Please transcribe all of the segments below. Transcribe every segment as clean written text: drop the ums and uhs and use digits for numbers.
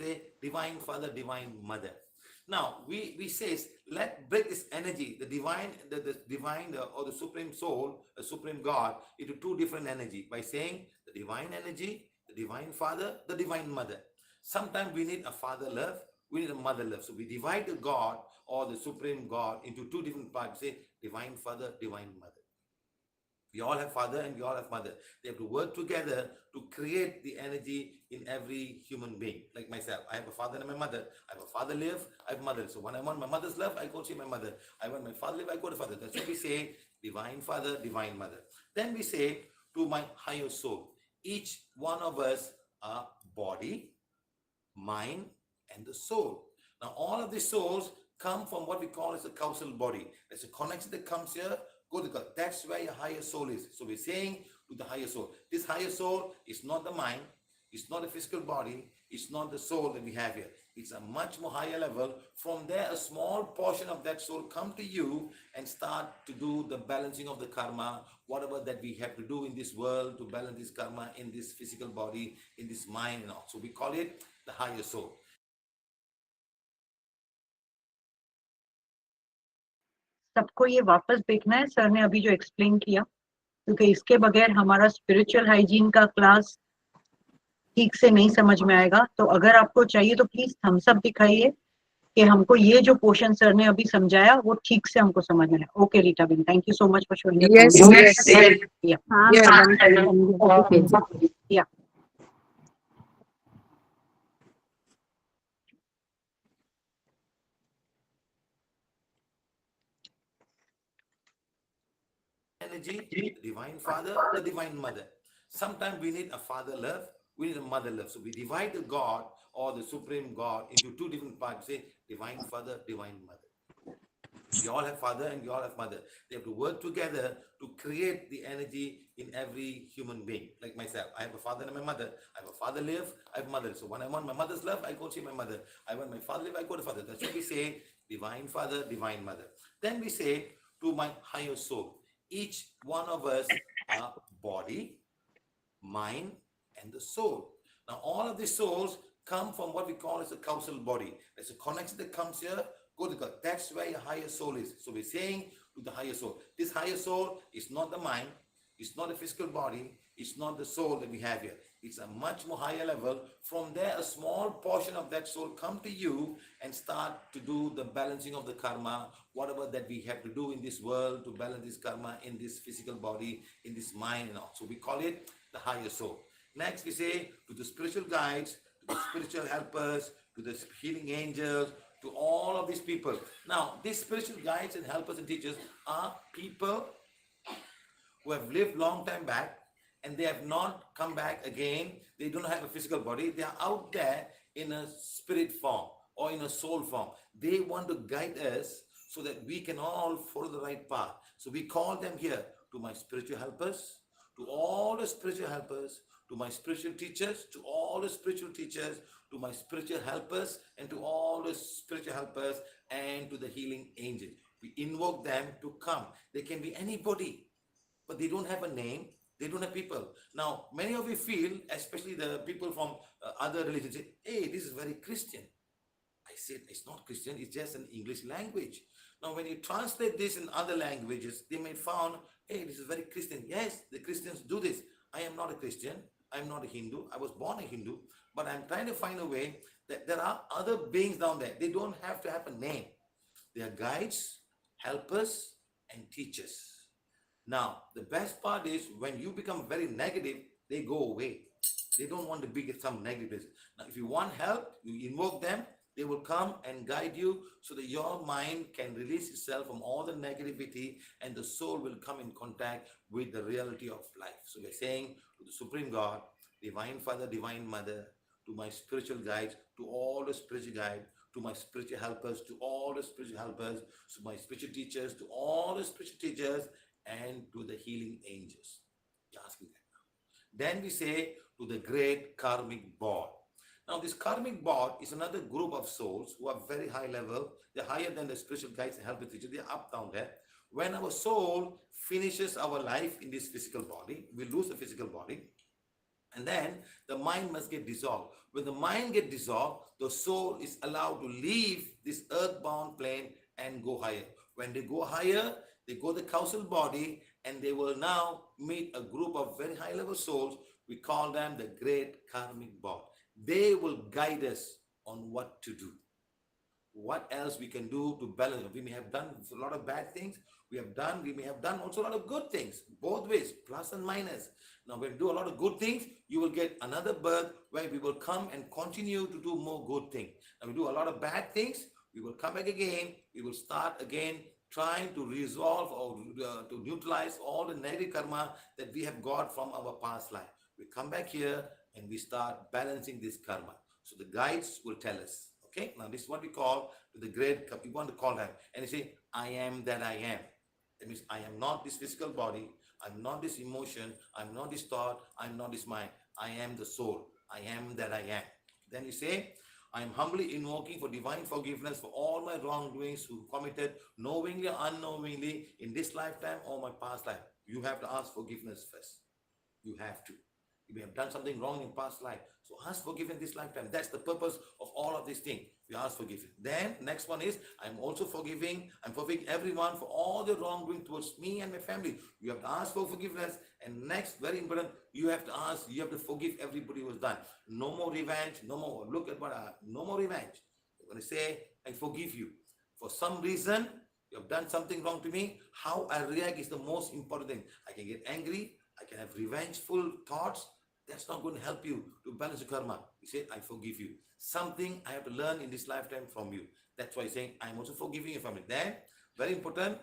say Divine Father, Divine Mother. Now we says let break this energy, the divine, the divine or the supreme soul, the supreme God, into two different energy by saying the divine energy, the divine Father, the divine Mother. Sometimes we need a father love, we need a mother love. So we divide the God or the supreme God into two different parts. Say divine Father, divine Mother. We all have father and we all have mother. They have to work together to create the energy in every human being. Like myself, I have a father and my mother. I have a father live, I have mother. So when I want my mother's love, I go see my mother. I want my father live, I go to father. That's what we say, divine father, divine mother. Then we say to my higher soul, each one of us are body, mind, and the soul. Now, all of these souls come from what we call as a causal body. There's a connection that comes here, go to God. That's where your higher soul is. So we're saying to the higher soul, this higher soul is not the mind, it's not the physical body, it's not the soul that we have here. It's a much more higher level. From there, a small portion of that soul come to you and start to do the balancing of the karma, whatever that we have to do in this world to balance this karma in this physical body, in this mind and all. So we call it the higher soul. सबको ये वापस देखना है sir ने अभी जो explain किया, क्योंकि इसके बगैर हमारा स्पिरिचुअल हाइजीन का क्लास ठीक से नहीं समझ में आएगा. तो अगर आपको चाहिए तो प्लीज थम्स अप दिखाइए कि हमको ये जो पोर्शन सर ने अभी समझाया वो ठीक से हमको समझ में आया. Okay Rita Ben, thank you so much for showing the या Energy, the divine father, the divine mother. Sometimes we need a father love, we need a mother love. So we divide the God or the supreme God into two different parts. Say divine father, divine mother. We all have father and we all have mother. They have to work together to create the energy in every human being. Like myself, I have a father and my mother. I have a father live, I have mother. So when I want my mother's love, I go see my mother. I want my father live, I go to father. That's what we say, divine father, divine mother. Then we say to my higher soul, each one of us are body, mind, and the soul. Now, all of these souls come from what we call as a causal body. There's a connection that comes here, go to God. That's where your higher soul is. So we're saying to the higher soul, this higher soul is not the mind, it's not the physical body, it's not the soul that we have here. It's a much more higher level. From there, a small portion of that soul come to you and start to do the balancing of the karma, whatever that we have to do in this world to balance this karma in this physical body, in this mind and all. So we call it the higher soul. Next, we say to the spiritual guides, to the spiritual helpers, to the healing angels, to all of these people. Now, these spiritual guides and helpers and teachers are people who have lived long time back and they have not come back again. They don't have a physical body. They are out there in a spirit form or in a soul form. They want to guide us so that we can all follow the right path. So we call them here to my spiritual helpers, to all the spiritual helpers, to my spiritual teachers, to all the spiritual teachers, to my spiritual helpers, and to all the spiritual helpers, and to the healing angels. We invoke them to come. They can be anybody, but they don't have a name. They don't have people. Now, many of you feel, especially the people from other religions, say, hey, this is very Christian. I said, it's not Christian, it's just an English language. Now, when you translate this in other languages, they may found, hey, this is very Christian. Yes, the Christians do this. I am not a Christian. I am not a Hindu. I was born a Hindu, but I'm trying to find a way that there are other beings down there. They don't have to have a name. They are guides, helpers, and teachers. Now, the best part is when you become very negative, they go away. They don't want to be some negative. Now, if you want help, you invoke them, they will come and guide you so that your mind can release itself from all the negativity and the soul will come in contact with the reality of life. So we're saying to the Supreme God, Divine Father, Divine Mother, to my spiritual guides, to all the spiritual guides, to my spiritual helpers, to all the spiritual helpers, to my spiritual teachers, to all the spiritual teachers, and to the healing angels. You're asking that now. Then we say to the great karmic board. Now, this karmic board is another group of souls who are very high level. They're higher than the spiritual guides and helpers teachers. They're up down there. When our soul finishes our life in this physical body, we lose the physical body. And then the mind must get dissolved. When the mind get dissolved, the soul is allowed to leave this earthbound plane and go higher. When they go higher, they go the causal body, and they will now meet a group of very high level souls. We call them the great karmic board. They will guide us on what to do, what else we can do to balance. We may have done a lot of bad things. We may have done also a lot of good things, both ways, plus and minus. Now, when you do a lot of good things, you will get another birth where we will come and continue to do more good things. Now, we do a lot of bad things, we will come back again, we will start again trying to resolve or to neutralize all the negative karma that we have got from our past life. We come back here and we start balancing this karma. So the guides will tell us. Okay, now this is what we call the great, we want to call them. And you say, I am that I am. That means I am not this physical body, I'm not this emotion, I'm not this thought, I'm not this mind. I am the soul. I am that I am. Then you say, I am humbly invoking for divine forgiveness for all my wrongdoings who committed knowingly or unknowingly in this lifetime or my past life. You have to ask forgiveness first. You have to. You may have done something wrong in past life. So ask forgiveness this lifetime. That's the purpose of all of these things. We ask forgiveness. Then next one is, I'm also forgiving. I'm forgiving everyone for all the wrongdoing towards me and my family. You have to ask for forgiveness. And next, very important, you have to ask, you have to forgive everybody who's done. No more revenge. No more. Look at what no more revenge. You're going to say, I forgive you. For some reason, you have done something wrong to me. How I react is the most important thing. I can get angry. I can have revengeful thoughts. That's not going to help you to balance the karma. You say, I forgive you. Something I have to learn in this lifetime from you. That's why he's saying, I'm also forgiving your family. Then, very important,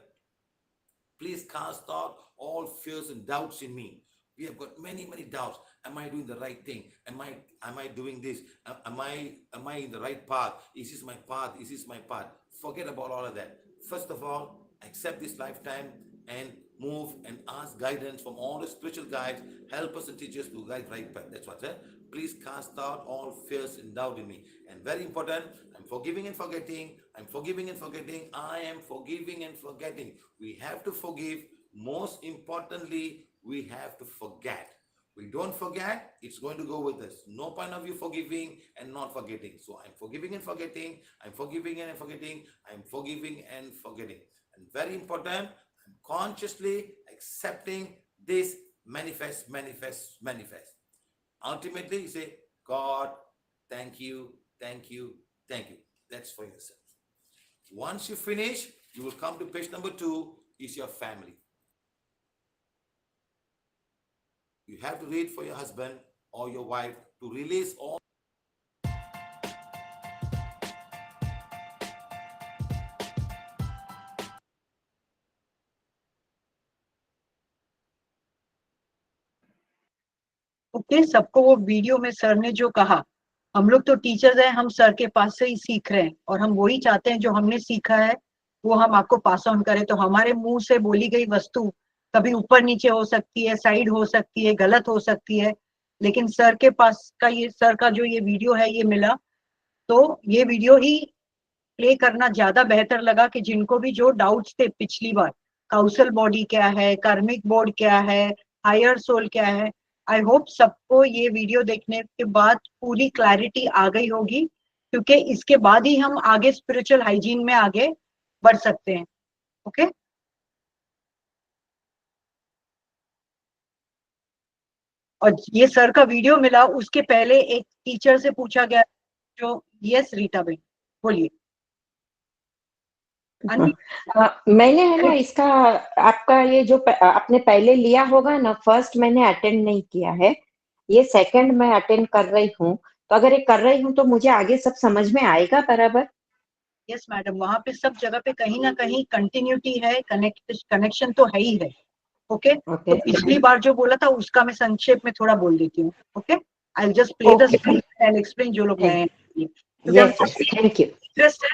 please cast out all fears and doubts in me. We have got many, many doubts. Am I doing the right thing? Am I doing this? Am I in the right path? Is this my path? Is this my path? Forget about all of that. First of all, accept this lifetime and move and ask guidance from all the spiritual guides. Help us and teach us to guide right path. That's what it. Please cast out all fears and doubt in me. And very important, I'm forgiving and forgetting. I'm forgiving and forgetting. I am forgiving and forgetting. We have to forgive. Most importantly, we have to forget. We don't forget, it's going to go with us. No point of you forgiving and not forgetting. So I'm forgiving and forgetting. I'm forgiving and forgetting. I'm forgiving and forgetting. And very important, I'm consciously accepting this manifest. Ultimately, you say, God, thank you, thank you, thank you. That's for yourself. Once you finish, you will come to page number 2, is your family. You have to read for your husband or your wife to release all. Okay, सबको वो video में sir ने जो कहा, हम लोग तो teachers हैं, हम सर के पास से ही सीख रहे हैं और हम वही चाहते हैं जो हमने सीखा है वो हम आपको पास ऑन करें। तो हमारे मुंह से बोली गई वस्तु कभी ऊपर नीचे हो सकती है, साइड हो सकती है, गलत हो सकती है, लेकिन सर के पास का ये सर का जो ये वीडियो है ये मिला, तो ये वीडियो ही प्ले करना ज्यादा बेहतर लगा कि जिनको भी जो डाउट्स थे पिछली बार, काउसल बॉडी क्या है, कार्मिक बोर्ड क्या है, हायर सोल क्या है, आई होप सबको ये वीडियो देखने के बाद पूरी क्लैरिटी आ गई होगी, क्योंकि इसके बाद ही हम आगे स्पिरिचुअल हाइजीन में आगे बढ़ सकते हैं। ओके और ये सर का वीडियो मिला, उसके पहले एक टीचर से पूछा गया जो, यस रीटा भाई बोलिए। मैंने है ना इसका आपका ये जो आपने पहले लिया होगा ना, फर्स्ट मैंने अटेंड नहीं किया है, ये सेकंड मैं अटेंड कर रही हूँ, तो अगर ये कर रही हूँ तो मुझे आगे सब समझ में आएगा बराबर? यस मैडम, वहां पे सब जगह पे कहीं ना कहीं कंटिन्यूटी है, कनेक्शन तो है ही है। ओके तो पिछली बार जो बोला था उसका मैं संक्षेप में थोड़ा बोल देती हूँ। Okay I will just play the screen and explain जो लोग नए हैं। Thank you. इंटरेस्ट है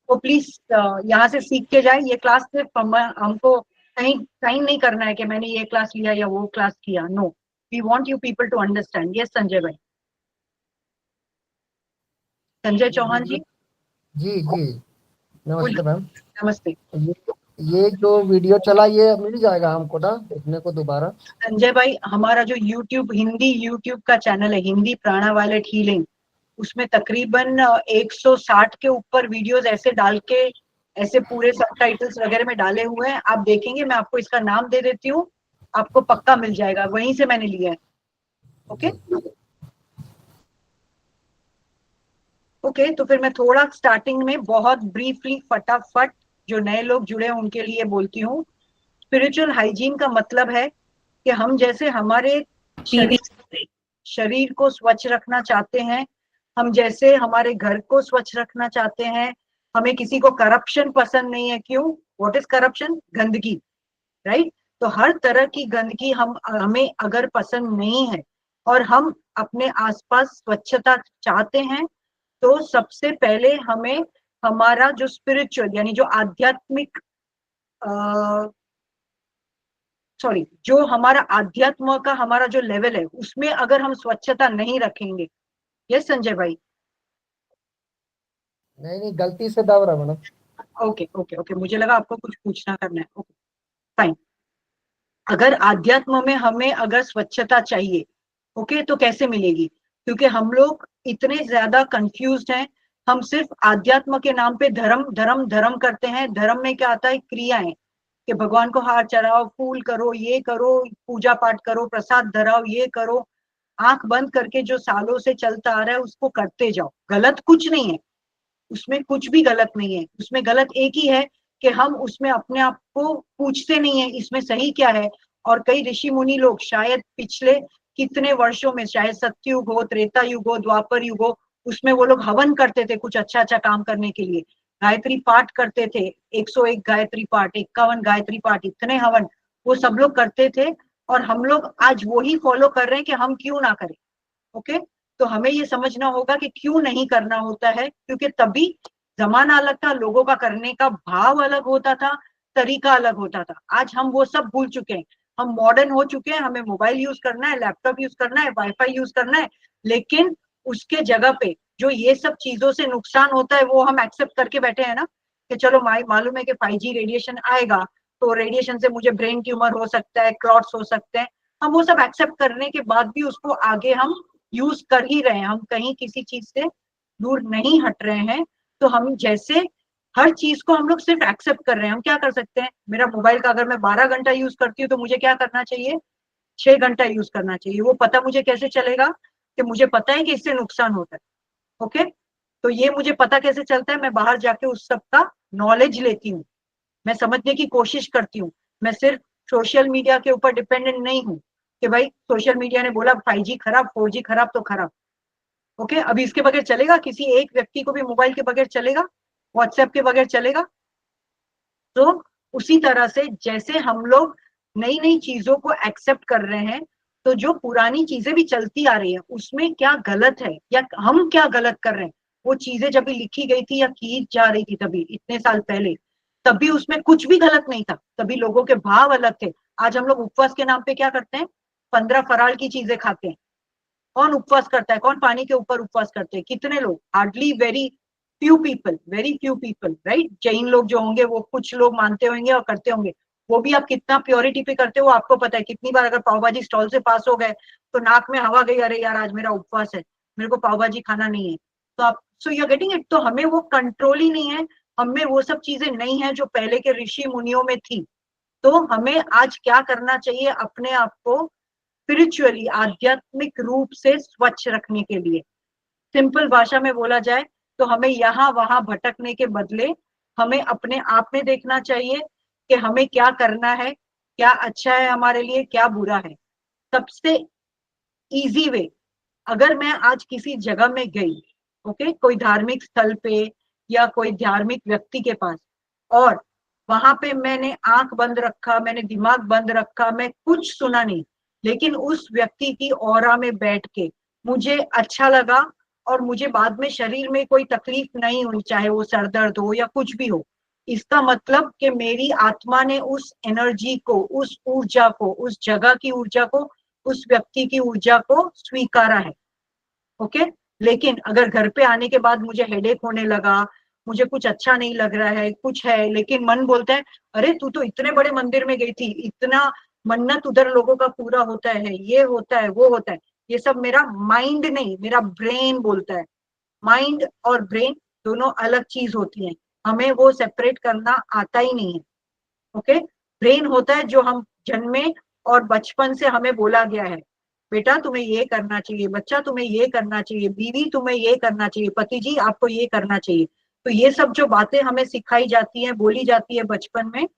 तो प्लीज यहाँ से सीख के जाए। ये क्लास सिर्फ हमको कहीं साइन नहीं करना है कि मैंने ये क्लास लिया या वो क्लास किया। No, we want you people to understand. Yes Sanjay भाई, संजय चौहान जी। जी जी नमस्ते मैम। नमस्ते। ये जो वीडियो चला ये मिल जाएगा हमको ना देखने को दोबारा? संजय भाई, हमारा जो यूट्यूब हिंदी यूट्यूब का चैनल है, हिंदी प्राणा वायलेट हीलिंग, उसमें तकरीबन 160 के ऊपर वीडियोस ऐसे डाल के, ऐसे पूरे सबटाइटल्स वगैरह में डाले हुए हैं। आप देखेंगे, मैं आपको इसका नाम दे देती हूँ, आपको पक्का मिल जाएगा, वहीं से मैंने लिया है। ओके ओके, तो फिर मैं थोड़ा स्टार्टिंग में बहुत ब्रीफली फटाफट जो नए लोग जुड़े हैं उनके लिए बोलती हूँ। स्पिरिचुअल हाइजीन का मतलब है कि हम जैसे हमारे शरीर को स्वच्छ रखना चाहते हैं, हम जैसे हमारे घर को स्वच्छ रखना चाहते हैं, हमें किसी को करप्शन पसंद नहीं है। क्यों? What is corruption? गंदगी, राइट? तो हर तरह की गंदगी हमें अगर पसंद नहीं है और हम अपने आसपास स्वच्छता चाहते हैं, तो सबसे पहले हमें हमारा जो स्पिरिचुअल यानी जो आध्यात्मिक सॉरी जो हमारा आध्यात्म का हमारा जो लेवल है, उसमें अगर हम स्वच्छता नहीं रखेंगे। यस संजय भाई? नहीं गलती से दब रहा मैडम। ओके ओके ओके, मुझे लगा आपको कुछ पूछना करना है। Okay fine. अगर आध्यात्म में हमें अगर स्वच्छता चाहिए, ओके, तो कैसे मिलेगी? क्योंकि हम लोग इतने ज्यादा कंफ्यूज्ड हैं। हम सिर्फ आध्यात्म के नाम पे धर्म धर्म धर्म करते हैं। धर्म में क्या आता है? क्रियाएं, कि भगवान को हार चढ़ाओ, फूल करो, ये करो, पूजा पाठ करो, प्रसाद धराओ, ये करो। आंख बंद करके जो सालों से चलता आ रहा है उसको करते जाओ। गलत कुछ नहीं है, उसमें कुछ भी गलत नहीं है। उसमें गलत एक ही है कि हम उसमें अपने आप को पूछते नहीं है इसमें सही क्या है। और कई ऋषि मुनि लोग शायद पिछले कितने वर्षों में, चाहे सत्ययुग हो, त्रेता युग हो, द्वापर युग हो, उसमें वो लोग हवन करते थे कुछ अच्छा अच्छा काम करने के लिए। गायत्री पाठ करते थे, 101 गायत्री पाठ, 51 गायत्री पाठ, इतने हवन वो सब लोग करते थे। और हम लोग आज वही फॉलो कर रहे हैं कि हम क्यों ना करें। ओके, तो हमें ये समझना होगा कि क्यों नहीं करना होता है, क्योंकि तभी जमाना अलग था, लोगों का करने का भाव अलग होता था, तरीका अलग होता था। आज हम वो सब भूल चुके हैं, हम मॉडर्न हो चुके हैं, हमें मोबाइल यूज करना है, लैपटॉप यूज करना है, वाईफाई यूज करना है। लेकिन उसके जगह पे जो ये सब चीजों से नुकसान होता है वो हम एक्सेप्ट करके बैठे हैं ना, कि चलो मालूम है कि 5G रेडिएशन आएगा, तो रेडिएशन से मुझे ब्रेन ट्यूमर हो सकता है, क्लॉट्स हो सकते हैं। हम वो सब एक्सेप्ट करने के बाद भी उसको आगे हम यूज कर ही रहे हैं, हम कहीं किसी चीज से दूर नहीं हट रहे हैं। तो हम जैसे हर चीज को हम लोग सिर्फ एक्सेप्ट कर रहे हैं। हम क्या कर सकते हैं? मेरा मोबाइल का अगर मैं 12 घंटा यूज करती हूँ तो मुझे क्या करना चाहिए? 6 घंटा यूज करना चाहिए। वो पता मुझे कैसे चलेगा? कि मुझे पता है कि इससे नुकसान होता है। ओके, तो ये मुझे पता कैसे चलता है? मैं बाहर जाके उस सब का नॉलेज लेती हूँ, मैं समझने की कोशिश करती हूँ। मैं सिर्फ सोशल मीडिया के ऊपर डिपेंडेंट नहीं हूँ कि भाई सोशल मीडिया ने बोला 5G खराब, 4G खराब तो खराब। ओके, अभी इसके बगैर चलेगा? किसी एक व्यक्ति को भी मोबाइल के बगैर चलेगा? व्हाट्सएप के बगैर चलेगा? तो उसी तरह से जैसे हम लोग नई नई चीजों को एक्सेप्ट कर रहे हैं, तो जो पुरानी चीजें भी चलती आ रही है उसमें क्या गलत है या हम क्या गलत कर रहे हैं? वो चीजें जब भी लिखी गई थी या की जा रही थी तभी इतने साल पहले, तभी उसमें कुछ भी गलत नहीं था, तभी लोगों के भाव अलग थे। आज हम लोग उपवास के नाम पे क्या करते हैं? 15 फराल की चीजें खाते हैं। कौन उपवास करता है? कौन पानी के ऊपर उपवास करते हैं? कितने लोग? Hardly very few people, right? Jain लोग जो होंगे वो कुछ लोग मानते होंगे और करते होंगे। वो भी आप कितना प्योरिटी पे करते हो आपको पता है। कितनी बार अगर पाव भाजी स्टॉल से पास हो गए तो नाक में हवा गई, अरे यार आज मेरा उपवास है, मेरे को पाव भाजी खाना नहीं है। तो आप, so you are getting it. तो हमें वो कंट्रोल ही नहीं है, हमें वो सब चीजें नहीं है जो पहले के ऋषि मुनियों में थी। तो हमें आज क्या करना चाहिए? अपने आप को स्पिरिचुअली, आध्यात्मिक रूप से स्वच्छ रखने के लिए, सिंपल भाषा में बोला जाए तो हमें यहाँ वहां भटकने के बदले हमें अपने आप में देखना चाहिए कि हमें क्या करना है, क्या अच्छा है हमारे लिए, क्या बुरा है। सबसे इजी वे, अगर मैं आज किसी जगह में गई, ओके, कोई धार्मिक स्थल पे या कोई धार्मिक व्यक्ति के पास, और वहां पे मैंने आंख बंद रखा, मैंने दिमाग बंद रखा, मैं कुछ सुना नहीं, लेकिन उस व्यक्ति की ऑरा में बैठ के मुझे अच्छा लगा और मुझे बाद में शरीर में कोई तकलीफ नहीं हुई, चाहे वो सर दर्द हो या कुछ भी हो, इसका मतलब कि मेरी आत्मा ने उस एनर्जी को, उस ऊर्जा को, उस जगह की ऊर्जा को, उस व्यक्ति की ऊर्जा को स्वीकारा है। ओके, लेकिन अगर घर पे आने के बाद मुझे हेडेक होने लगा, मुझे कुछ अच्छा नहीं लग रहा है, कुछ है, लेकिन मन बोलता है अरे तू तो इतने बड़े मंदिर में गई थी, इतना मन्नत उधर लोगों का पूरा होता है, ये होता है, वो होता है। ये सब मेरा माइंड नहीं, मेरा ब्रेन बोलता है। माइंड और ब्रेन दोनों अलग चीज होती हैं, हमें वो सेपरेट करना आता ही नहीं है। ओके, ब्रेन होता है जो हम जन्मे और बचपन से हमें बोला गया है, बेटा तुम्हें ये करना चाहिए, बच्चा तुम्हें ये करना चाहिए, बीवी तुम्हें ये करना चाहिए, पति जी आपको ये करना चाहिए। तो ये सब जो बातें हमें सिखाई जाती हैं, बोली जाती है बचपन में,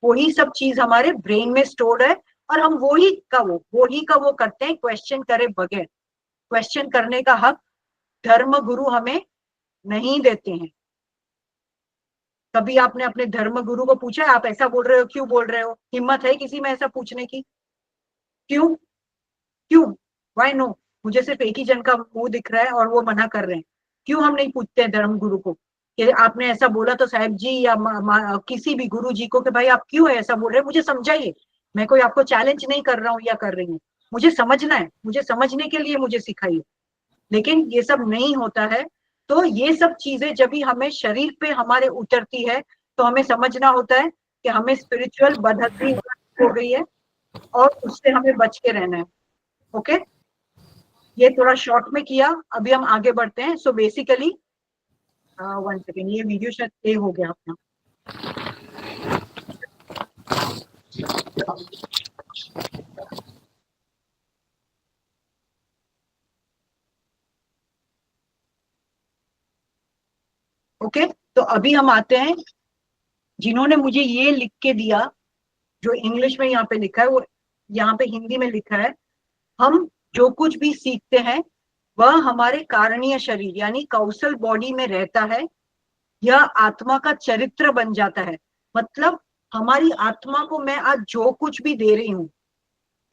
वही सब चीज हमारे ब्रेन में स्टोर्ड है, और हम वही का वो करते हैं, क्वेश्चन करे बगैर। क्वेश्चन करने का हक धर्म गुरु हमें नहीं देते हैं। कभी आपने अपने धर्म गुरु को पूछा है आप ऐसा बोल रहे हो, क्यों बोल रहे हो? हिम्मत है किसी में ऐसा पूछने की? क्यों? क्यों? Why no? मुझे सिर्फ एक ही जन का मुंह दिख रहा है और वो मना कर रहे हैं। क्यों हम नहीं पूछते हैं धर्म गुरु को कि आपने ऐसा बोला तो साहब जी या किसी भी गुरु जी को कि भाई आप क्यों ऐसा बोल रहे हैं, मुझे समझाइए। मैं कोई आपको चैलेंज नहीं कर रहा हूँ या कर रही हूँ, मुझे समझना है, मुझे समझने के लिए मुझे सिखाइए। लेकिन ये सब नहीं होता है। तो ये सब चीजें जब भी हमें शरीर पे हमारे उतरती है तो हमें समझना होता है कि हमें स्पिरिचुअल बदहजमी हो गई है और उससे हमें बच के रहना है। ओके, ये थोड़ा शॉर्ट में किया, अभी हम आगे बढ़ते हैं। सो बेसिकली 1 सेकेंड, ये वीडियो शायद प्ले हो गया अपना। ओके, तो अभी हम आते हैं, जिन्होंने मुझे ये लिख के दिया, जो इंग्लिश में यहाँ पे लिखा है वो यहाँ पे हिंदी में लिखा है, हम जो कुछ भी सीखते हैं वह हमारे कारणीय शरीर यानी कौशल बॉडी में रहता है, यह आत्मा का चरित्र बन जाता है। मतलब हमारी आत्मा को मैं आज जो कुछ भी दे रही हूँ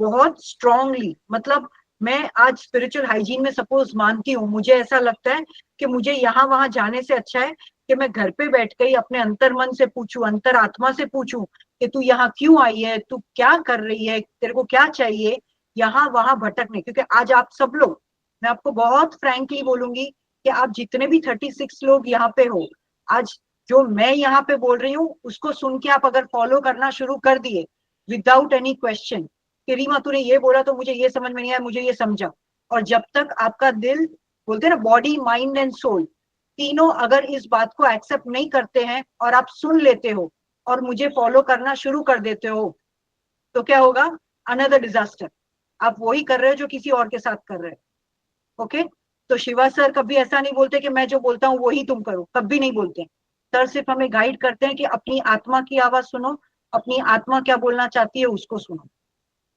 बहुत स्ट्रांगली, मतलब मैं आज स्पिरिचुअल हाइजीन में सपोज मानती हूँ, मुझे ऐसा लगता है कि मुझे यहाँ वहां जाने से अच्छा है कि मैं घर पे बैठ के ही अपने अंतर मन से पूछूं, अंतर आत्मा से पूछूं कि तू यहाँ क्यों आई है, तू क्या कर रही है, तेरे को क्या चाहिए, यहाँ वहां भटकने। क्योंकि आज आप सब लोग, मैं आपको बहुत फ्रैंकली बोलूंगी कि आप जितने भी 36 लोग यहाँ पे हो, आज जो मैं यहाँ पे बोल रही हूँ उसको सुन के आप अगर फॉलो करना शुरू कर दिए विदाउट एनी क्वेश्चन कि रीमा तूने ये बोला तो मुझे ये समझ में नहीं आया, मुझे ये समझा, और जब तक आपका दिल, बोलते हैं ना बॉडी माइंड एंड सोल, तीनों अगर इस बात को एक्सेप्ट नहीं करते हैं और आप सुन लेते हो और मुझे फॉलो करना शुरू कर देते हो, तो क्या होगा? Another disaster. आप वही कर रहे हो जो किसी और के साथ कर रहे हो। ओके, तो शिवा सर कभी ऐसा नहीं बोलते कि मैं जो बोलता हूँ वही तुम करो, कभी नहीं बोलते। सर सिर्फ हमें गाइड करते हैं कि अपनी आत्मा की आवाज सुनो, अपनी आत्मा क्या बोलना चाहती है उसको सुनो।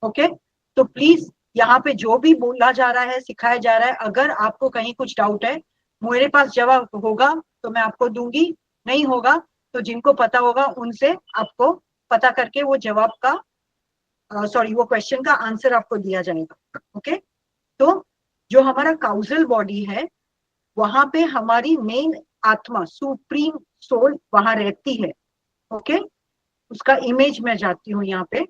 ओके, तो प्लीज यहाँ पे जो भी बोला जा रहा है, सिखाया जा रहा है, अगर आपको कहीं कुछ डाउट है, मेरे पास जवाब होगा तो मैं आपको दूंगी, नहीं होगा तो जिनको पता होगा उनसे आपको पता करके वो जवाब का सॉरी वो क्वेश्चन का आंसर आपको दिया जाएगा। ओके, तो जो हमारा काउजल बॉडी है वहां पे हमारी मेन आत्मा सुप्रीम सोल वहां रहती है। ओके, उसका इमेज मैं जाती हूँ यहाँ पे।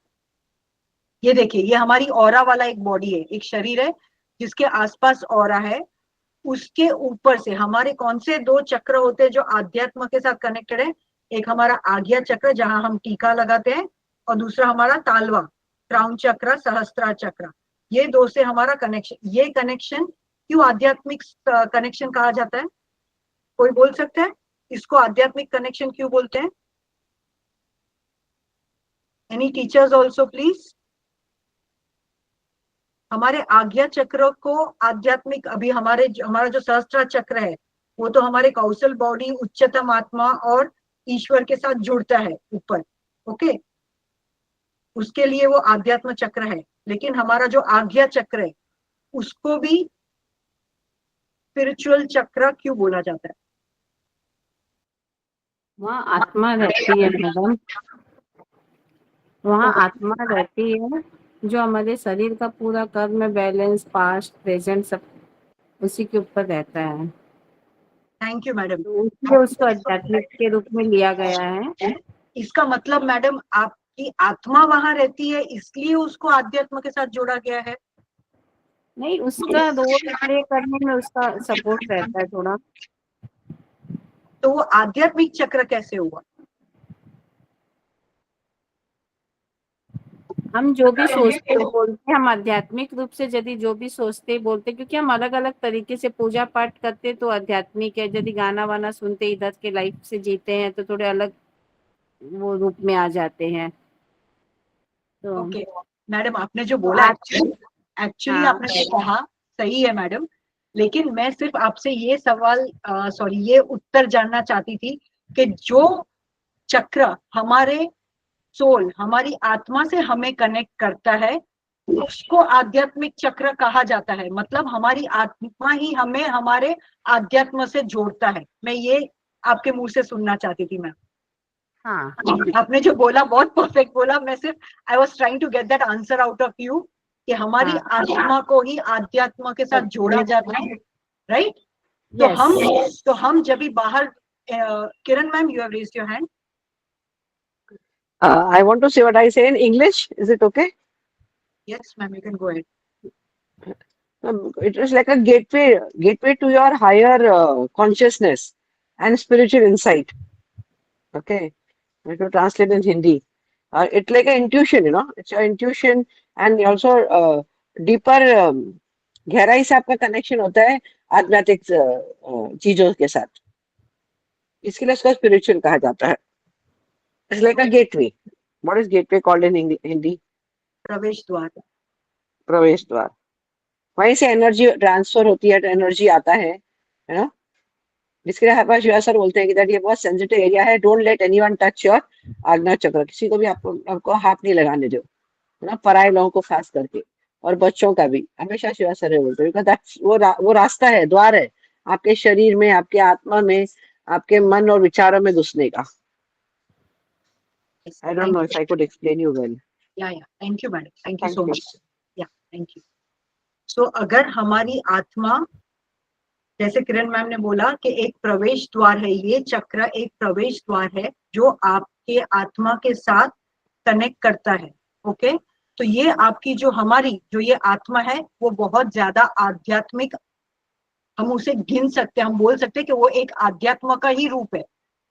ये देखिए, ये हमारी ऑरा वाला एक बॉडी है, एक शरीर है जिसके आसपास ऑरा है। उसके ऊपर से हमारे कौन से 2 चक्र होते हैं जो आध्यात्म के साथ कनेक्टेड है? एक हमारा आज्ञा चक्र जहां हम टीका लगाते हैं, और दूसरा हमारा तालवा, क्राउन चक्र, सहस्त्रा चक्र। ये 2 से हमारा कनेक्शन, ये कनेक्शन क्यों आध्यात्मिक कनेक्शन कहा जाता है? कोई बोल सकता है इसको आध्यात्मिक कनेक्शन क्यों बोलते हैं? Any teachers also please. हमारे आज्ञा चक्र को आध्यात्मिक, अभी हमारा जो सहस्त्र चक्र है वो तो हमारे कौशल बॉडी, उच्चतम आत्मा और ईश्वर के साथ जुड़ता है ऊपर। ओके, उसके लिए वो आध्यात्म चक्र है। लेकिन हमारा जो आज्ञा चक्र है उसको भी स्पिरिचुअल चक्र क्यों बोला जाता है? वहाँ आत्मा रहती है मैडम, वहाँ आत्मा रहती है जो हमारे शरीर का पूरा कर्म बैलेंस, पास्ट प्रेजेंट सब उसी के ऊपर रहता है। Thank you madam. तो इसलिए उसको आध्यात्मिक के रूप में लिया गया है। इसका मतलब मैडम आपकी आत्मा वहां रहती है इसलिए उसको आध्यात्म के साथ जोड़ा गया है? नहीं, उसका रोल प्ले करने में उसका सपोर्ट रहता है थोड़ा। तो वो आध्यात्मिक चक्र कैसे हुआ? हम जो भी सोचते बोलते, हम आध्यात्मिक रूप से यदि जो भी सोचते बोलते, क्योंकि हम अलग अलग तरीके से पूजा पाठ करते तो आध्यात्मिक है, यदि गाना वाना सुनते इधर के लाइफ से जीते हैं तो थोड़े अलग वो रूप में आ जाते हैं। तो ओके मैडम, आपने जो बोला एक्चुअली हाँ। आपने जो कहा सही है मैडम, लेकिन मैं सिर्फ आपसे ये सवाल सॉरी ये उत्तर जानना चाहती थी कि जो चक्र हमारे सोल हमारी आत्मा से हमें कनेक्ट करता है उसको आध्यात्मिक चक्र कहा जाता है, मतलब हमारी आत्मा ही हमें हमारे आध्यात्म से जोड़ता है। मैं ये आपके मुंह से सुनना चाहती थी मैम। हाँ, आपने जो बोला बहुत परफेक्ट बोला, मैं सिर्फ I was trying to get that answer out of you कि हमारी हाँ। आत्मा को ही आध्यात्म के साथ जोड़ा जाता है, राइट? यस। तो हम जब भी बाहर Kiran ma'am, you have raised your hand. I want to say what I say in English. Is it okay? Yes ma'am, you can go ahead. It is like a gateway to your higher consciousness and spiritual insight. Okay, I to translate in Hindi. It's like an intuition, you know. It's your intuition and also deeper गहराई से आपका connection होता है आध्यात्मिक चीजों के साथ, इसके लिए इसको स्पिरिचुअल कहा जाता है. It's like a gateway. What is gateway called in Hindi? प्रवेश द्वार। प्रवेश द्वार. वहीं से एनर्जी ट्रांसफर होती है, एनर्जी आता है ना, जिसके लिए हमारे शिवा सर बोलते हैं कि दैट ये बहुत सेंसिटिव एरिया है, don't let anyone touch your आज्ञा चक्र, किसी को भी आपको हाथ नहीं लगाने दो, है ना, पराये लोगों को खास करके, और बच्चों का भी, हमेशा शिवा सर ये बोलते हैं दैट्स वो रास्ता है, द्वार है आपके शरीर में, आपके आत्मा में, आपके मन और विचारों में घुसने का. I don't know if I could explain you well. Yeah thank you madam, thank you Thank so you. Much. Yeah thank you. So अगर हमारी आत्मा, जैसे किरण मैम ने बोला कि एक प्रवेश द्वार है, ये चक्र एक प्रवेश द्वार है जो आपके आत्मा के साथ कनेक्ट करता है। ओके, तो ये आपकी जो हमारी जो ये आत्मा है वो बहुत ज्यादा आध्यात्मिक, हम उसे गिन सकते हैं, हम बोल सकते हैं कि वो एक आध्यात्म का ही रूप है।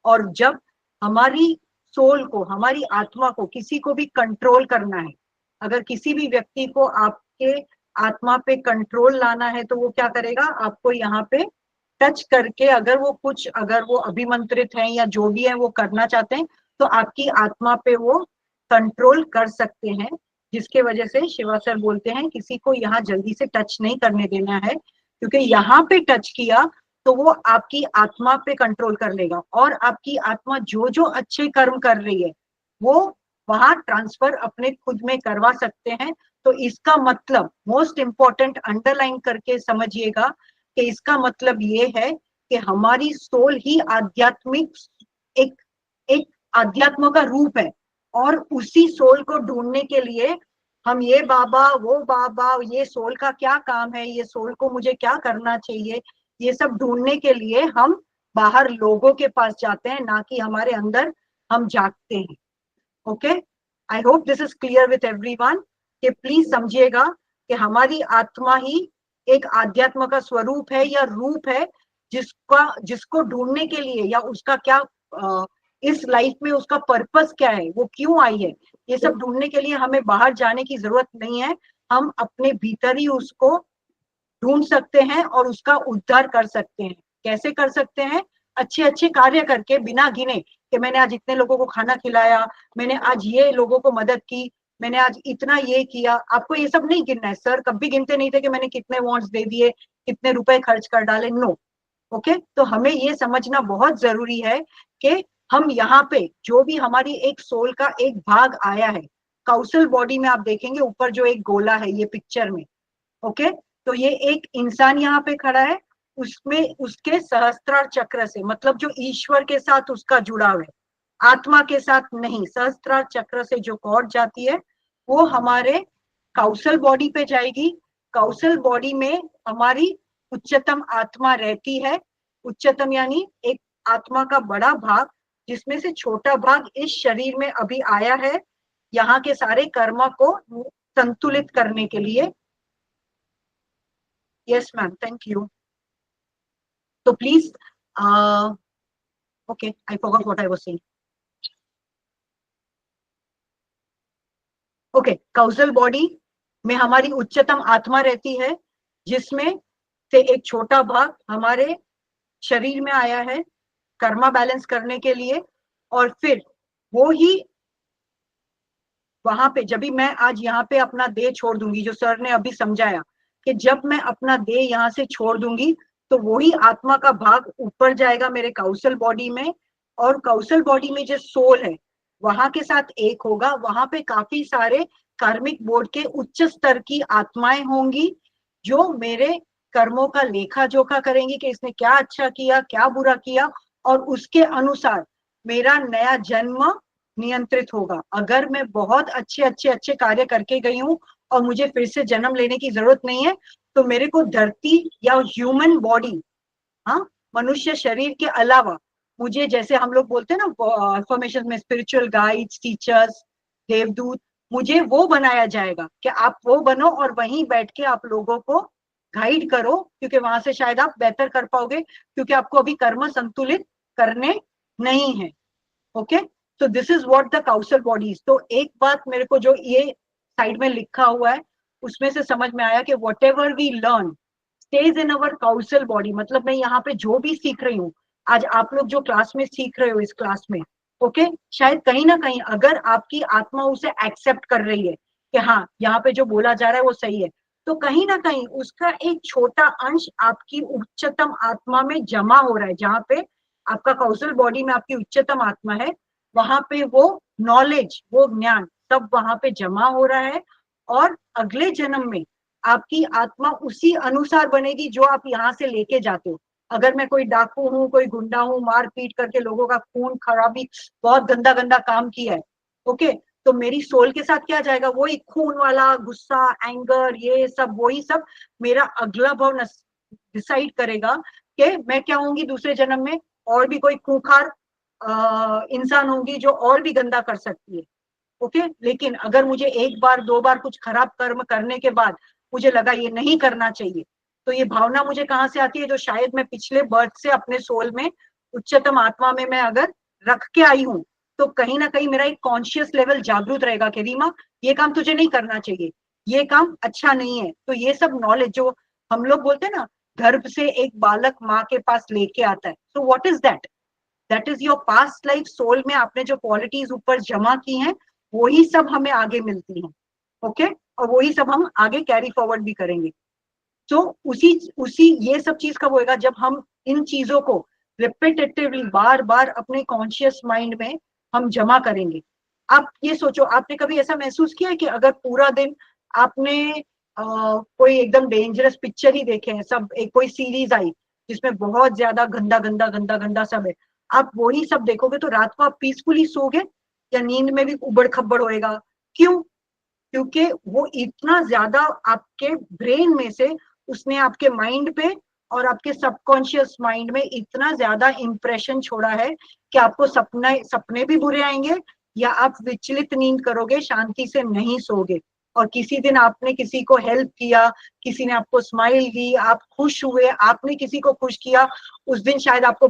और जब हमारी सोल को, हमारी आत्मा को किसी को भी कंट्रोल करना है, अगर किसी भी व्यक्ति को आपके आत्मा पे कंट्रोल लाना है तो वो क्या करेगा, आपको यहाँ पे टच करके, अगर वो अभिमंत्रित है या जो भी है वो करना चाहते हैं तो आपकी आत्मा पे वो कंट्रोल कर सकते हैं, जिसके वजह से शिवा सर बोलते हैं किसी को यहाँ जल्दी से टच नहीं करने देना है, क्योंकि यहाँ पे टच किया तो वो आपकी आत्मा पे कंट्रोल कर लेगा और आपकी आत्मा जो जो अच्छे कर्म कर रही है वो वहां ट्रांसफर अपने खुद में करवा सकते हैं। तो इसका मतलब, मोस्ट इंपॉर्टेंट अंडरलाइन करके समझिएगा कि इसका मतलब ये है कि हमारी सोल ही आध्यात्मिक एक एक आध्यात्म का रूप है, और उसी सोल को ढूंढने के लिए हम ये बाबा वो बाबा, ये सोल का क्या काम है, ये सोल को मुझे क्या करना चाहिए, ये सब ढूंढने के लिए हम बाहर लोगों के पास जाते हैं, ना कि हमारे अंदर हम जागते हैं। Okay, I hope this is clear with everyone कि प्लीज समझिएगा कि हमारी आत्मा ही एक आध्यात्म का स्वरूप है या रूप है, जिसको ढूंढने के लिए, या उसका क्या इस लाइफ में उसका पर्पस क्या है, वो क्यों आई है, ये सब ढूंढने के लिए हमें बाहर जाने की जरूरत नहीं है, हम अपने भीतर ही उसको ढूंढ सकते हैं और उसका उद्धार कर सकते हैं। कैसे कर सकते हैं? अच्छे अच्छे कार्य करके, बिना गिने कि मैंने आज इतने लोगों को खाना खिलाया, मैंने आज ये लोगों को मदद की, मैंने आज इतना ये किया। आपको ये सब नहीं गिनना है। सर कभी गिनते नहीं थे कि मैंने कितने वॉन्ट्स दे दिए, कितने रुपए खर्च कर डाले, नो। ओके, तो हमें ये समझना बहुत जरूरी है कि हम यहाँ पे जो भी हमारी एक सोल का एक भाग आया है, काउसल बॉडी में आप देखेंगे ऊपर जो एक गोला है ये पिक्चर में, ओके, तो ये एक इंसान यहाँ पे खड़ा है, उसमें उसके सहस्त्रार चक्र से, मतलब जो ईश्वर के साथ उसका जुड़ाव है, आत्मा के साथ नहीं, सहस्त्रार चक्र से जो कॉर्ड जाती है वो हमारे काउसल बॉडी पे जाएगी। काउसल बॉडी में हमारी उच्चतम आत्मा रहती है। उच्चतम यानी एक आत्मा का बड़ा भाग, जिसमें से छोटा भाग इस शरीर में अभी आया है यहाँ के सारे कर्म को संतुलित करने के लिए। Yes ma'am, thank you. तो please Okay, I forgot what I was saying. Okay, causal body में हमारी उच्चतम आत्मा रहती है, जिसमें से एक छोटा भाग हमारे शरीर में आया है कर्मा बैलेंस करने के लिए, और फिर वो ही वहां पे जब भी मैं आज यहाँ पे अपना देह छोड़ दूंगी, जो सर ने अभी समझाया कि जब मैं अपना देह यहाँ से छोड़ दूंगी तो वही आत्मा का भाग ऊपर जाएगा मेरे काउसल बॉडी में, और काउसल बॉडी में जो सोल है वहां के साथ एक होगा। वहां पे काफी सारे कार्मिक बोर्ड के उच्च स्तर की आत्माएं होंगी जो मेरे कर्मों का लेखा जोखा करेंगी कि इसने क्या अच्छा किया क्या बुरा किया, और उसके अनुसार मेरा नया जन्म नियंत्रित होगा। अगर मैं बहुत अच्छे अच्छे अच्छे कार्य करके गई हूँ और मुझे फिर से जन्म लेने की जरूरत नहीं है, तो मेरे को धरती या ह्यूमन बॉडी, हाँ, मनुष्य शरीर के अलावा मुझे, जैसे हम लोग बोलते हैं ना अफर्मेशन में, स्पिरिचुअल गाइड्स, टीचर्स, देवदूत, मुझे वो बनाया जाएगा कि आप वो बनो और वहीं बैठ के आप लोगों को गाइड करो, क्योंकि वहां से शायद आप बेहतर कर पाओगे, क्योंकि आपको अभी कर्म संतुलित करने नहीं है। ओके, तो this is what the causal bodies. तो एक बात मेरे को जो ये साइड में लिखा हुआ है उसमें से समझ में आया कि whatever we learn stays in our causal body. मतलब मैं यहाँ पे जो भी सीख रही हूँ, आज आप लोग जो क्लास में सीख रहे हो इस क्लास में, ओके, शायद कहीं ना कहीं अगर आपकी आत्मा उसे एक्सेप्ट कर रही है कि हाँ यहाँ पे जो बोला जा रहा है वो सही है, तो कहीं ना कहीं उसका एक छोटा अंश आपकी उच्चतम आत्मा में जमा हो रहा है। जहाँ पे आपका काउसल बॉडी में आपकी उच्चतम आत्मा है, वहां पे वो नॉलेज, वो ज्ञान सब वहां पे जमा हो रहा है, और अगले जन्म में आपकी आत्मा उसी अनुसार बनेगी जो आप यहाँ से लेके जाते हो। अगर मैं कोई डाकू हूँ, कोई गुंडा हूँ, मार पीट करके लोगों का खून खराबी, बहुत गंदा गंदा काम किया है, ओके, तो मेरी सोल के साथ क्या जाएगा? वही खून वाला गुस्सा, एंगर, ये सब, वही सब मेरा अगला भाव डिसाइड करेगा कि मैं क्या होंगी दूसरे जन्म में, और भी कोई खूंखार इंसान होंगी जो और भी गंदा कर सकती है। ओके, लेकिन अगर मुझे एक बार दो बार कुछ खराब कर्म करने के बाद मुझे लगा ये नहीं करना चाहिए, तो ये भावना मुझे कहाँ से आती है? जो शायद मैं पिछले बर्थ से अपने सोल में, उच्चतम आत्मा में मैं अगर रख के आई हूँ, तो कहीं ना कहीं मेरा एक कॉन्शियस लेवल जागरूक रहेगा कि रीमा ये काम तुझे नहीं करना चाहिए, ये काम अच्छा नहीं है। तो ये सब नॉलेज जो हम लोग बोलते हैं ना, गर्भ से एक बालक माँ के पास लेके आता है, so what is that? That is your past life soul में आपने जो क्वालिटीज ऊपर जमा की हैं, वही सब हमें आगे मिलती हैं। ओके, और वही सब हम आगे कैरी फॉरवर्ड भी करेंगे। तो उसी उसी ये सब चीज कब होएगा? जब हम इन चीजों को रिपीटेटिवली बार बार अपने कॉन्शियस माइंड में हम जमा करेंगे। आप ये सोचो, आपने कभी ऐसा महसूस किया है कि अगर पूरा दिन आपने कोई एकदम डेंजरस पिक्चर ही देखे हैं, सब एक कोई सीरीज आई जिसमें बहुत ज्यादा गंदा गंदा गंदा गंदा सब है, आप वही सब देखोगे तो रात को आप पीसफुली सोगे या नींद में भी उबड़ खब्बड़ होएगा? क्यों? क्योंकि वो इतना ज्यादा आपके ब्रेन में से उसने आपके माइंड पे और आपके सबकॉन्शियस माइंड में इतना ज्यादा इंप्रेशन छोड़ा है कि आपको सपने भी बुरे आएंगे, या आप विचलित नींद करोगे, शांति से नहीं सोगे। और किसी दिन आपने किसी को हेल्प किया, किसी ने आपको स्माइल दी, आप खुश हुए, आपने किसी को खुश किया, उस दिन शायद आपको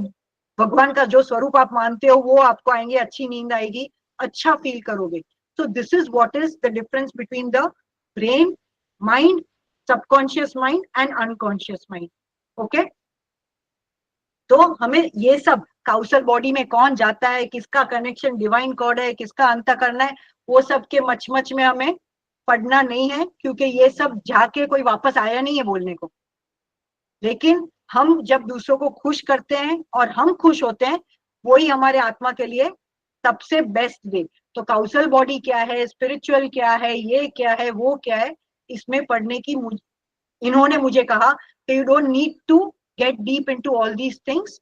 भगवान का जो स्वरूप आप मानते हो वो आपको आएंगे, अच्छी नींद आएगी, अच्छा फील करोगे। So this is what is the difference between the brain, mind, subconscious mind and unconscious mind. Okay? तो हमें ये सब काउसल बॉडी में कौन जाता है, किसका कनेक्शन डिवाइन कॉर्ड है, किसका अंत करना है, वो सब के मच में हमें पढ़ना नहीं है, क्योंकि ये सब जाके कोई वापस आया नहीं है बोलने को। लेकिन हम जब दूसरों को खुश करते हैं और हम खुश होते हैं, वही हमारे आत्मा के लिए सबसे बेस्ट वे। तो काउसल बॉडी क्या है, स्पिरिचुअल क्या है, ये क्या है, वो क्या है, इसमें पढ़ने की इन्होंने मुझे कहा कि you don't need to get deep into all these things.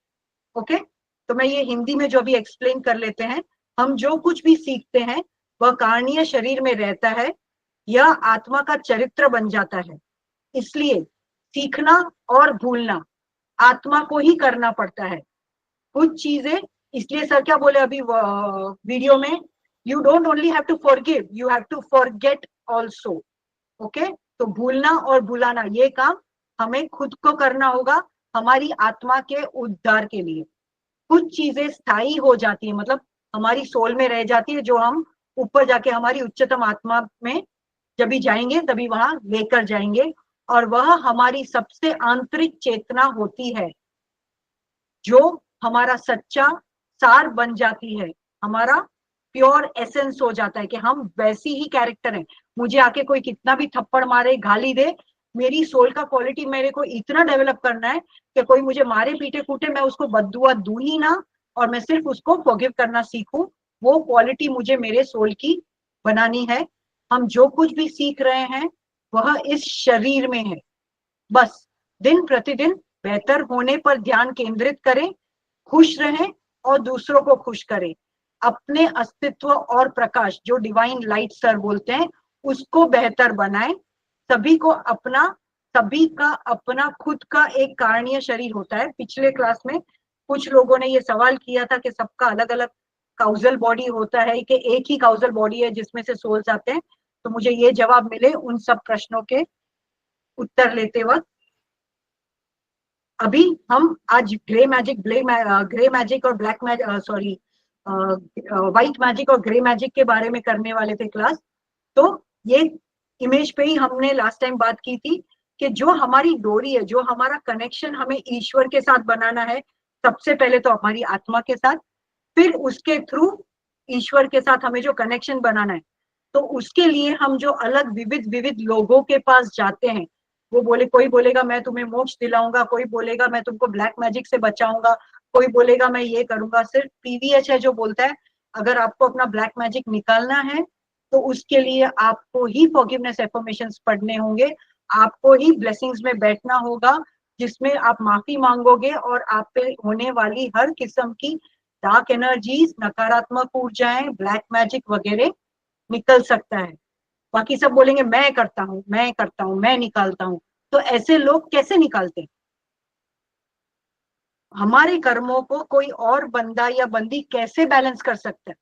Okay, तो मैं ये हिंदी में जो भी एक्सप्लेन कर लेते हैं, हम जो कुछ भी सीखते हैं वह कारणीय शरीर में रहता है, यह आत्मा का चरित्र बन जाता है। इसलिए सीखना और भूलना आत्मा को ही करना पड़ता है। कुछ चीजें, इसलिए सर क्या बोले अभी वीडियो में, you don't only have to forgive, you have to forget also. Okay, तो भूलना और भुलाना ये काम हमें खुद को करना होगा, हमारी आत्मा के उद्धार के लिए। कुछ चीजें स्थायी हो जाती है, मतलब हमारी सोल में रह जाती है, जो हम ऊपर जाके हमारी उच्चतम आत्मा में जब भी जाएंगे तभी वहां लेकर जाएंगे, और वह हमारी सबसे आंतरिक चेतना होती है, जो हमारा सच्चा सार बन जाती है, हमारा प्योर एसेंस हो जाता है कि हम वैसी ही कैरेक्टर हैं। मुझे आके कोई कितना भी थप्पड़ मारे, गाली दे, मेरी सोल का क्वालिटी मेरे को इतना डेवलप करना है कि कोई मुझे मारे पीटे कूटे, मैं उसको बद्दुआ दूं ही ना, और मैं सिर्फ उसको फॉरगिव करना सीखूं। वो क्वालिटी मुझे मेरे सोल की बनानी है। हम जो कुछ भी सीख रहे हैं वह इस शरीर में है। बस दिन प्रतिदिन बेहतर होने पर ध्यान केंद्रित करें, खुश रहें और दूसरों को खुश करें। अपने अस्तित्व और प्रकाश, जो डिवाइन लाइट सर बोलते हैं, उसको बेहतर बनाएं। सभी का अपना खुद का एक कारणीय शरीर होता है। पिछले क्लास में कुछ लोगों ने ये सवाल किया था कि सबका अलग अलग काउजल बॉडी होता है कि एक ही काउजल बॉडी है जिसमें से सोल्स आते हैं। तो मुझे ये जवाब मिले उन सब प्रश्नों के उत्तर लेते वक्त। अभी हम आज ग्रे मैजिक और black magic, sorry white magic और ग्रे मैजिक के बारे में करने वाले थे क्लास। तो ये इमेज पे ही हमने लास्ट टाइम बात की थी कि जो हमारी डोरी है, जो हमारा कनेक्शन हमें ईश्वर के साथ बनाना है, सबसे पहले तो हमारी आत्मा के साथ, फिर उसके थ्रू ईश्वर के साथ हमें जो कनेक्शन बनाना है, तो उसके लिए हम जो अलग विविध विविध लोगों के पास जाते हैं, वो कोई बोलेगा मैं तुम्हें मोक्ष दिलाऊंगा, कोई बोलेगा मैं तुमको ब्लैक मैजिक से बचाऊंगा, कोई बोलेगा मैं ये करूंगा। सिर्फ पीवीएच है जो बोलता है अगर आपको अपना ब्लैक मैजिक निकालना है तो उसके लिए आपको ही फॉरगिवनेस एफर्मेशंस पढ़ने होंगे, आपको ही ब्लेसिंग्स में बैठना होगा, जिसमें आप माफी मांगोगे और आप पे होने वाली हर किस्म की डार्क एनर्जीज, नकारात्मक ऊर्जाएं, ब्लैक मैजिक वगैरह निकल सकता है। बाकी सब बोलेंगे मैं करता हूँ, मैं निकालता हूँ। तो ऐसे लोग कैसे निकालते हैं? हमारे कर्मों को कोई और बंदा या बंदी कैसे बैलेंस कर सकता है?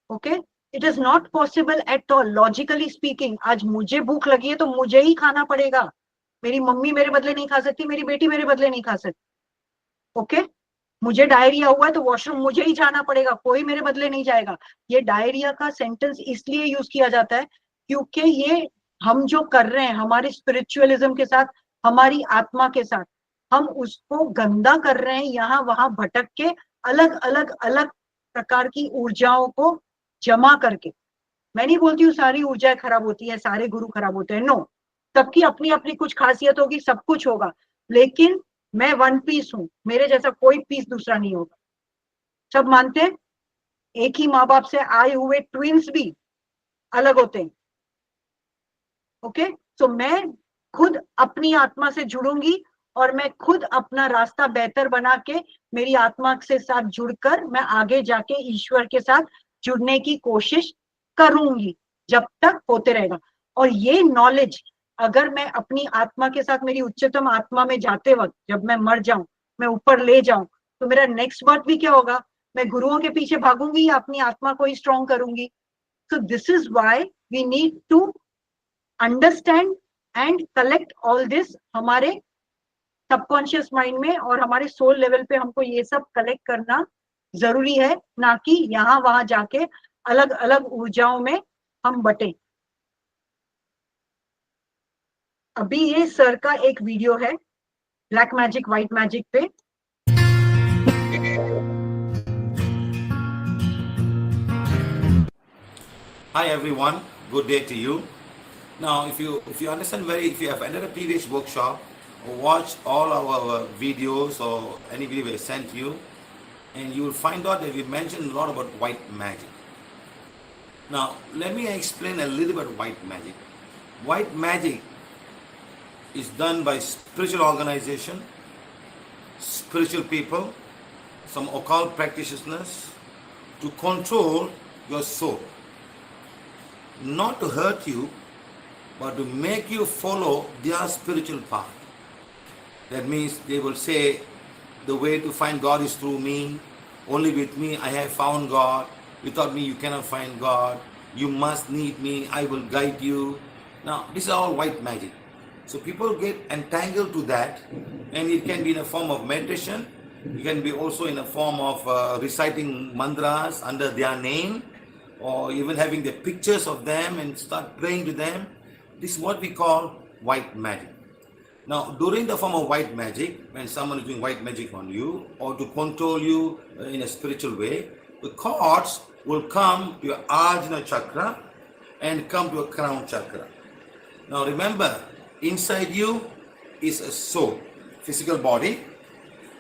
Okay, it is not possible at all. Logically speaking, आज मुझे भूख लगी है तो मुझे ही खाना पड़ेगा। मेरी मम्मी मेरे बदले नहीं खा सकती, मेरी बेटी मेरे बदले नहीं खा सकती। ओके, मुझे डायरिया हुआ है तो वॉशरूम मुझे ही जाना पड़ेगा, कोई मेरे बदले नहीं जाएगा। ये डायरिया का सेंटेंस इसलिए यूज किया जाता है क्योंकि ये हम जो कर रहे हैं हमारे स्पिरिचुअलिज्म के साथ, हमारी आत्मा के साथ, हम उसको गंदा कर रहे हैं, यहाँ वहां भटक के अलग अलग अलग प्रकार की ऊर्जाओं को जमा करके। मैं नहीं बोलती हूँ सारी ऊर्जाएं खराब होती है, सारे गुरु खराब होते हैं, नो। सबकी अपनी अपनी कुछ खासियत होगी, सब कुछ होगा, लेकिन मैं वन पीस हूं, मेरे जैसा कोई पीस दूसरा नहीं होगा। सब मानते हैं एक ही माँ बाप से आए हुए ट्विंस भी अलग होते हैं। ओके, तो मैं खुद अपनी आत्मा से जुड़ूंगी और मैं खुद अपना रास्ता बेहतर बना के मेरी आत्मा से साथ जुड़कर मैं आगे जाके ईश्वर के साथ जुड़ने की कोशिश करूंगी, जब तक होते रहेगा। और ये नॉलेज अगर मैं अपनी आत्मा के साथ, मेरी उच्चतम आत्मा में जाते वक्त जब मैं मर जाऊं, मैं ऊपर ले जाऊं, तो मेरा नेक्स्ट बर्थ भी क्या होगा? मैं गुरुओं के पीछे भागूंगी या अपनी आत्मा को ही स्ट्रॉन्ग करूंगी? So this is why we need to understand and collect all this. हमारे सबकॉन्शियस माइंड में और हमारे सोल लेवल पे हमको ये सब कलेक्ट करना जरूरी है, ना कि यहाँ वहां जाके अलग अलग ऊर्जाओं में हम बटे। अभी ये सर का एक वीडियो है ब्लैक मैजिक व्हाइट मैजिक पे। Hi everyone, good day to you. Now, if you understand if you have entered a previous workshop or watched all our videos or any video we sent you, and you will find out that we mentioned a lot about white magic. Now, let me explain a little bit white magic. White magic is done by spiritual organization, spiritual people, some occult practitioners to control your soul. Not to hurt you, but to make you follow their spiritual path. That means they will say, the way to find God is through me. Only with me I have found God. Without me you cannot find God. You must need me. I will guide you. Now, this is all white magic. So people get entangled to that, and it can be in a form of meditation, It can be also in a form of reciting mantras under their name, or even having the pictures of them and start praying to them. This is what we call white magic. Now, during the form of white magic, when someone is doing white magic on you or to control you in a spiritual way, the cords will come to your Ajna chakra and come to a crown chakra. Now, remember, inside you is a soul, physical body,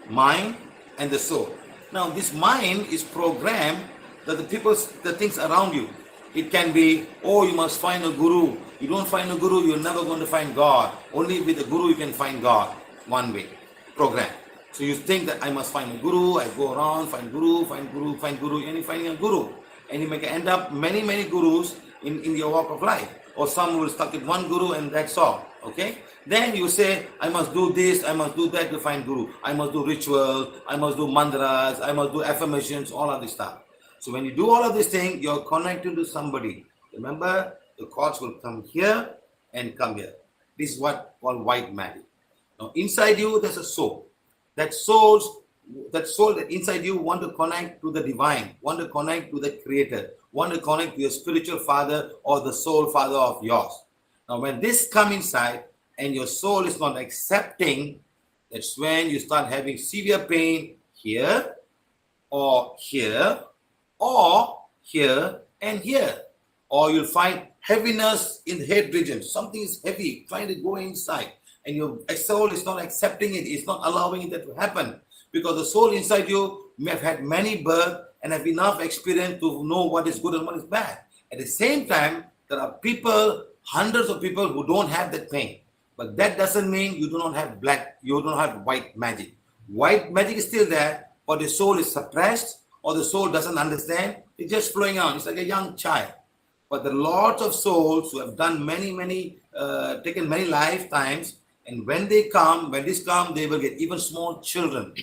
mind, and the soul. Now, this mind is programmed that the things around you. It can be, oh, you must find a guru. You don't find a guru, you're never going to find God. Only with a guru you can find God. One way, program. So you think that I must find a guru, I go around, find guru, and you're finding a guru. And you may end up many gurus in your walk of life. Or some will stuck with one guru and that's all. Okay? Then you say, I must do this, I must do that to find guru. I must do ritual, I must do mantras, I must do affirmations, all of this stuff. So when you do all of these things, you're connected to somebody. Remember, the cords will come here and come here. This is what called white magic. Now inside you, there's a soul. That soul that inside you want to connect to the divine, want to connect to the creator, want to connect to your spiritual father or the soul father of yours. Now when this come inside and your soul is not accepting, that's when you start having severe pain here or here or here and here. Or you'll find heaviness in the head region. Something is heavy, trying to go inside. And your soul is not accepting it. It's not allowing that to happen. Because the soul inside you may have had many births and have enough experience to know what is good and what is bad. At the same time, there are people, hundreds of people who don't have that pain. But that doesn't mean you do not have white magic. White magic is still there, but the soul is suppressed or the soul doesn't understand. It's just flowing out. It's like a young child. But the lots of souls who have done taken many lifetimes, and when this come, they will get even small children,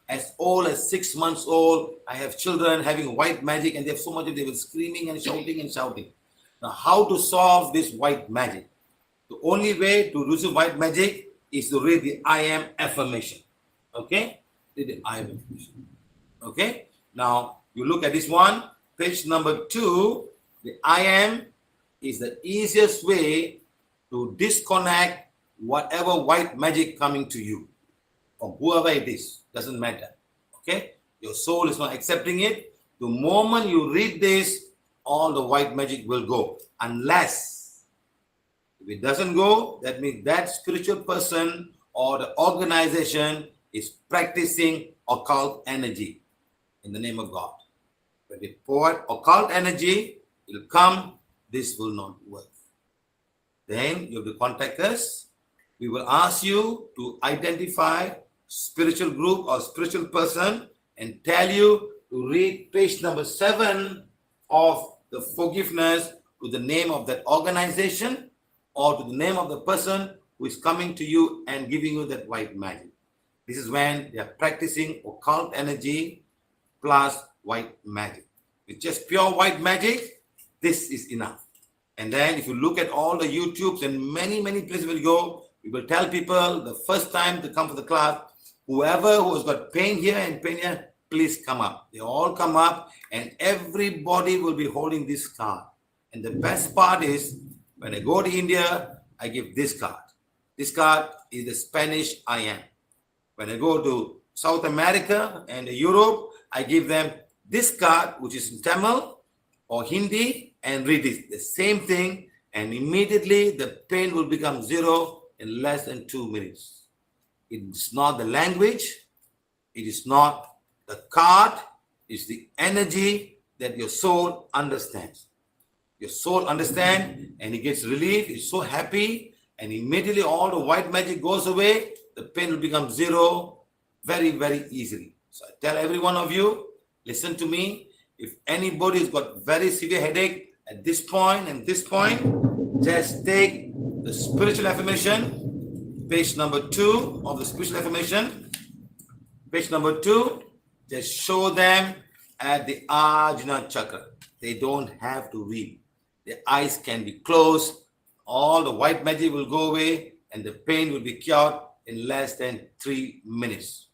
as old as 6 months old. I have children having white magic, and they have so much they were screaming and shouting. Now, how to solve this white magic? The only way to receive white magic is to read the I am affirmation. Okay? Read the I am affirmation. Okay? Now, you look at this one, page number 2. The I am is the easiest way to disconnect whatever white magic coming to you from whoever it is. Doesn't matter. Okay? Your soul is not accepting it. The moment you read this, all the white magic will go. Unless if it doesn't go, that means that spiritual person or the organization is practicing occult energy in the name of God. When they pour occult energy, it will come, this will not work. Then you have to contact us. We will ask you to identify spiritual group or spiritual person and tell you to read page number 7 of the forgiveness to the name of that organization or to the name of the person who is coming to you and giving you that white magic. This is when they are practicing occult energy plus white magic. With just pure white magic, this is enough. And then if you look at all the YouTubes and many places we go, we will tell people the first time to come for the class, whoever who has got pain here and pain here, please come up. They all come up and everybody will be holding this card. And the best part is when I go to India, I give this card. This card is the Spanish I am. When I go to South America and Europe, I give them this card, which is in Tamil or Hindi, and read it. The same thing, and immediately the pain will become zero in less than 2 minutes. It's not the language, it is not the card, it's the energy that your soul understands. Your soul understands and it gets relief, it's so happy, and immediately all the white magic goes away, the pain will become zero very easily. So I tell every one of you, listen to me. If anybody's got very severe headache at this point and this point, just take the spiritual affirmation, page number 2 of the spiritual affirmation. Page number 2, just show them at the Ajna chakra. They don't have to read. Their eyes can be closed. All the white magic will go away and the pain will be cured in less than 3 minutes.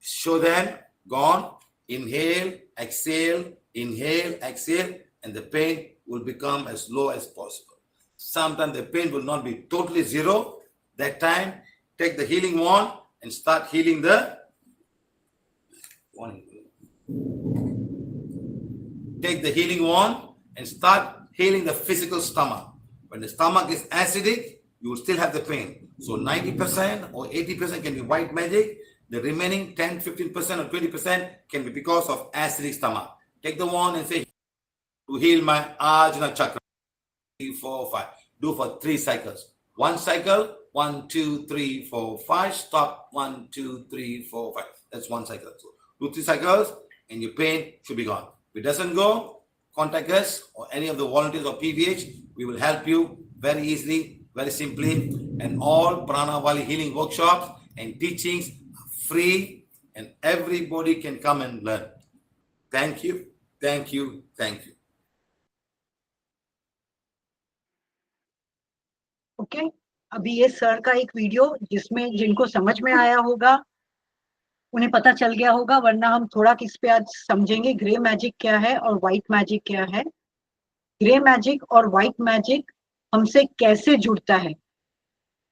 Show them, gone. Inhale, exhale, and the pain will become as low as possible. Sometimes the pain will not be totally zero. That time, take the healing wand and start healing the take the healing wand and start healing the physical stomach. When the stomach is acidic, you will still have the pain. So 90% or 80% can be white magic. The remaining 10, 15% or 20% can be because of acidic stomach. Take the wand and say, to heal my Ajna chakra. 3, 4, 5. Do for 3 cycles. 1 cycle, 1, 2, 3, 4, 5. Stop. 1, 2, 3, 4, 5. That's 1 cycle. So do 3 cycles and your pain should be gone. If it doesn't go, contact us or any of the volunteers of PVH. We will help you very easily, very simply. And all Prana Valley healing workshops and teachings are free and everybody can come and learn. Thank you, thank you, thank you. Okay अभी ये sir का एक video जिसमें जिनको समझ में आया होगा उन्हें पता चल गया होगा, वरना हम थोड़ा किस पे आज समझेंगे ग्रे मैजिक क्या है और व्हाइट मैजिक क्या है। ग्रे मैजिक और व्हाइट मैजिक हमसे कैसे जुड़ता है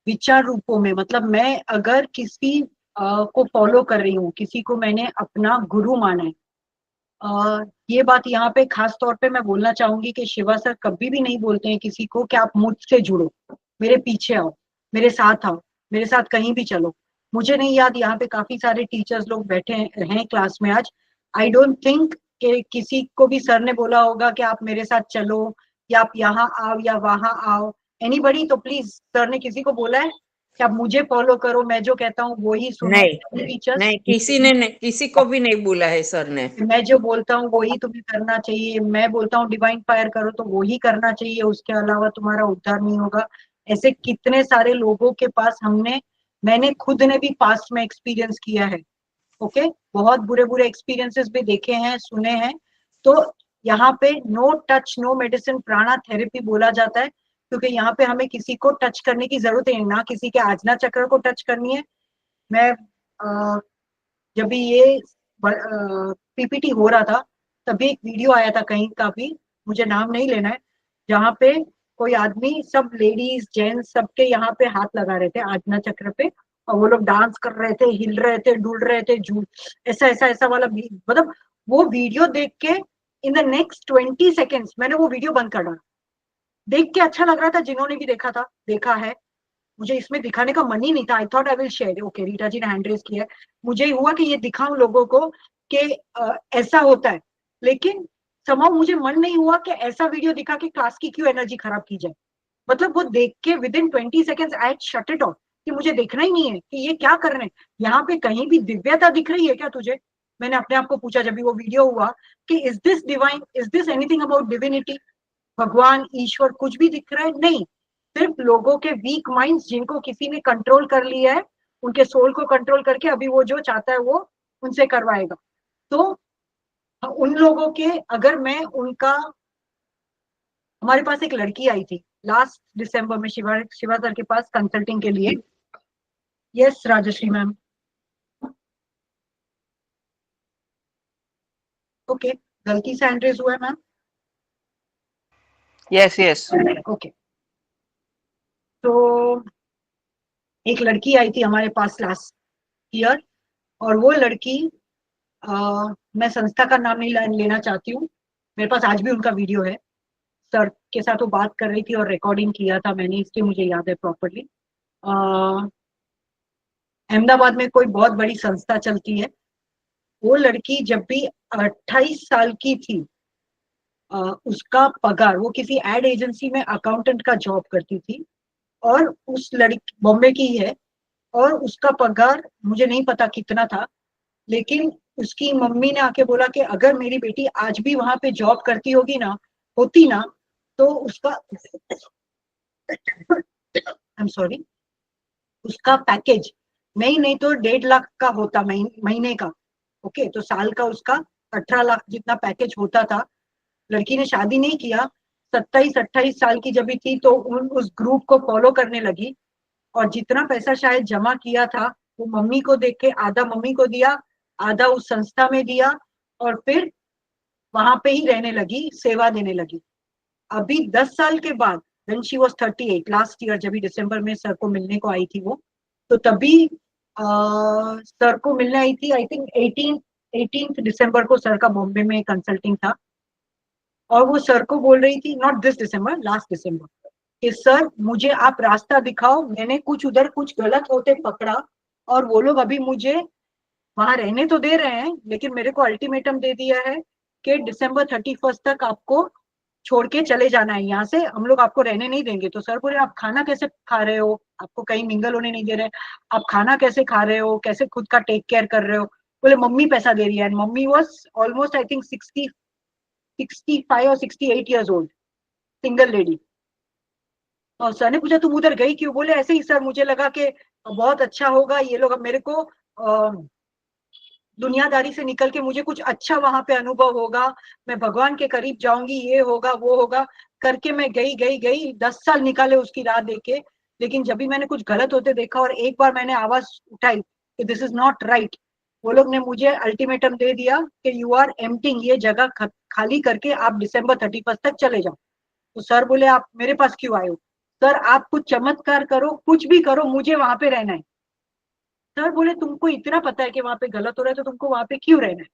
विचार रूपों में, मतलब मैं अगर किसी को फॉलो कर रही हूँ, किसी को मैंने अपना गुरु माना है, ये बात यहाँ पे खास तौर पे मैं बोलना चाहूंगी कि शिवा सर कभी भी नहीं बोलते हैं किसी को कि आप मुझसे जुड़ो, मेरे पीछे आओ, मेरे साथ आओ, मेरे साथ कहीं भी चलो। मुझे नहीं याद, यहाँ पे काफी सारे टीचर्स लोग बैठे हैं क्लास में आज। आई डोंट थिंक कि किसी को भी सर ने बोला होगा कि आप मेरे साथ चलो या आप यहाँ आओ या वहां आओ। एनीबडी? तो प्लीज, सर ने किसी को बोला है कि आप मुझे फॉलो करो, मैं जो कहता हूँ वो ही सुनो? टीचर्स नहीं, किसी ने नहीं, किसी को भी नहीं बोला है सर ने। मैं जो बोलता हूँ वो ही तुम्हें करना चाहिए, मैं बोलता हूँ डिवाइन फायर करो तो वो ही करना चाहिए, उसके अलावा तुम्हारा उद्धार नहीं होगा। ऐसे कितने सारे लोगों के पास मैंने खुद ने भी पास्ट में एक्सपीरियंस किया है। ओके, बहुत बुरे बुरे एक्सपीरियंसेस भी देखे हैं, सुने हैं। तो यहाँ पे नो टच नो मेडिसिन प्राणा थेरेपी बोला जाता है, क्योंकि यहाँ पे हमें किसी को टच करने की जरूरत है ना, किसी के आज्ञा चक्र को टच करनी है। मैं जब भी ये पीपीटी हो रहा था तभी एक वीडियो आया था कहीं का भी, मुझे नाम नहीं लेना है, जहाँ पे कोई आदमी, सब लेडीज जेंट्स सबके यहाँ पे हाथ लगा रहे थे आज्ञा चक्र पे, और वो लोग डांस कर रहे थे, हिल रहे थे, डुल रहे थे, ऐसा ऐसा ऐसा वाला, मतलब वो वीडियो देख के इन द नेक्स्ट 20 सेकेंड्स मैंने वो वीडियो बंद कर डाला। देख के अच्छा लग रहा था, जिन्होंने भी देखा है, मुझे इसमें दिखाने का मन ही नहीं था। I thought I will share. Okay, Rita ji ने हैंड रेज किया है, मुझे हुआ कि ये दिखाऊं लोगों को कि ऐसा होता है, लेकिन समाउ मुझे मन नहीं हुआ कि ऐसा वीडियो दिखा के क्लास की क्यों एनर्जी खराब की जाए। मतलब वो देख के with in 20 seconds I shut it of कि मुझे देखना ही नहीं है कि ये क्या कर रहे हैं, यहाँ पे कहीं भी दिव्यता दिख रही है क्या तुझे? मैंने अपने आप को पूछा जब भी वो वीडियो हुआ कि is this divine, is this anything about divinity, भगवान ईश्वर कुछ भी दिख रहा है? नहीं, सिर्फ लोगों के वीक माइंड्स जिनको किसी ने कंट्रोल कर लिया है, उनके सोल को कंट्रोल करके अभी वो जो चाहता है वो उनसे करवाएगा। तो उन लोगों के, अगर मैं उनका, हमारे पास एक लड़की आई थी लास्ट दिसंबर में शिवा सर के पास कंसल्टिंग के लिए। यस राजश्री मैम, ओके, गलती से हैंड रेज हुआ है मैम। Yes. ओके, तो एक लड़की आई थी हमारे पास लास्ट ईयर, और वो लड़की, मैं संस्था का नाम नहीं लेना चाहती हूँ, मेरे पास आज भी उनका वीडियो है, सर के साथ वो बात कर रही थी और रिकॉर्डिंग किया था मैंने, इसलिए मुझे याद है प्रॉपरली। अहमदाबाद में कोई बहुत बड़ी संस्था चलती है। वो लड़की जब भी 28 साल की थी, उसका पगार, वो किसी एड एजेंसी में अकाउंटेंट का जॉब करती थी, और उस लड़की बॉम्बे की ही है, और उसका पगार मुझे नहीं पता कितना था, लेकिन उसकी मम्मी ने आके बोला कि अगर मेरी बेटी आज भी वहां पे जॉब करती होती ना तो उसका आई एम सॉरी, उसका पैकेज नहीं तो 1.5 लाख का होता महीने का। ओके, तो साल का उसका 18 लाख जितना पैकेज होता था। लड़की ने शादी नहीं किया, 27-28 साल की जब भी थी तो उस ग्रुप को फॉलो करने लगी, और जितना पैसा शायद जमा किया था वो मम्मी को देख के आधा मम्मी को दिया, आधा उस संस्था में दिया और फिर वहां पे ही रहने लगी, सेवा देने लगी। अभी 10 साल के बाद when she was 38 last year, जब भी दिसंबर में सर को मिलने को आई थी वो, तो तभी सर को मिलने आई थी। आई थिंक 18 दिसंबर को सर का बॉम्बे में कंसल्टिंग था, और वो सर को बोल रही थी, नॉट दिस दिसंबर, लास्ट दिसंबर, कि सर मुझे आप रास्ता दिखाओ, मैंने कुछ उधर कुछ गलत होते पकड़ा और वो लोग अभी मुझे वहां रहने तो दे रहे हैं, लेकिन मेरे को अल्टीमेटम दे दिया है कि दिसंबर 31 तक आपको छोड़ के चले जाना है यहाँ से, हम लोग आपको रहने नहीं देंगे। तो सर बोले आप खाना कैसे खा रहे हो, आपको कहीं मिंगल होने नहीं दे रहे, आप खाना कैसे खा रहे हो, कैसे खुद का टेक केयर कर रहे हो? बोले मम्मी पैसा दे रही है। And mummy was almost I think 65 और 68 ईयर्स ओल्ड, सिंगल लेडी। और सर ने पूछा तुम उधर गई क्यों? बोले ऐसे ही सर, मुझे लगा कि बहुत अच्छा होगा, ये लोग अब मेरे को दुनियादारी से निकल के मुझे कुछ अच्छा वहां पे अनुभव होगा, मैं भगवान के करीब जाऊंगी, ये होगा वो होगा करके मैं गई 10 साल निकाले उसकी राह देके। लेकिन जब भी मैंने कुछ गलत होते देखा और एक बार मैंने आवाज उठाई कि दिस इज नॉट राइट, वो लोग ने मुझे अल्टीमेटम दे दिया कि यू आर एम्प्टिंग, ये जगह खाली करके आप दिसंबर 31 तक चले जाओ। तो सर बोले आप मेरे पास क्यों आए हो? सर आप कुछ चमत्कार करो, कुछ भी करो, मुझे वहां पे रहना है। सर बोले तुमको इतना पता है कि वहां पे गलत हो रहा है, तो तुमको वहां पे क्यों रहना है?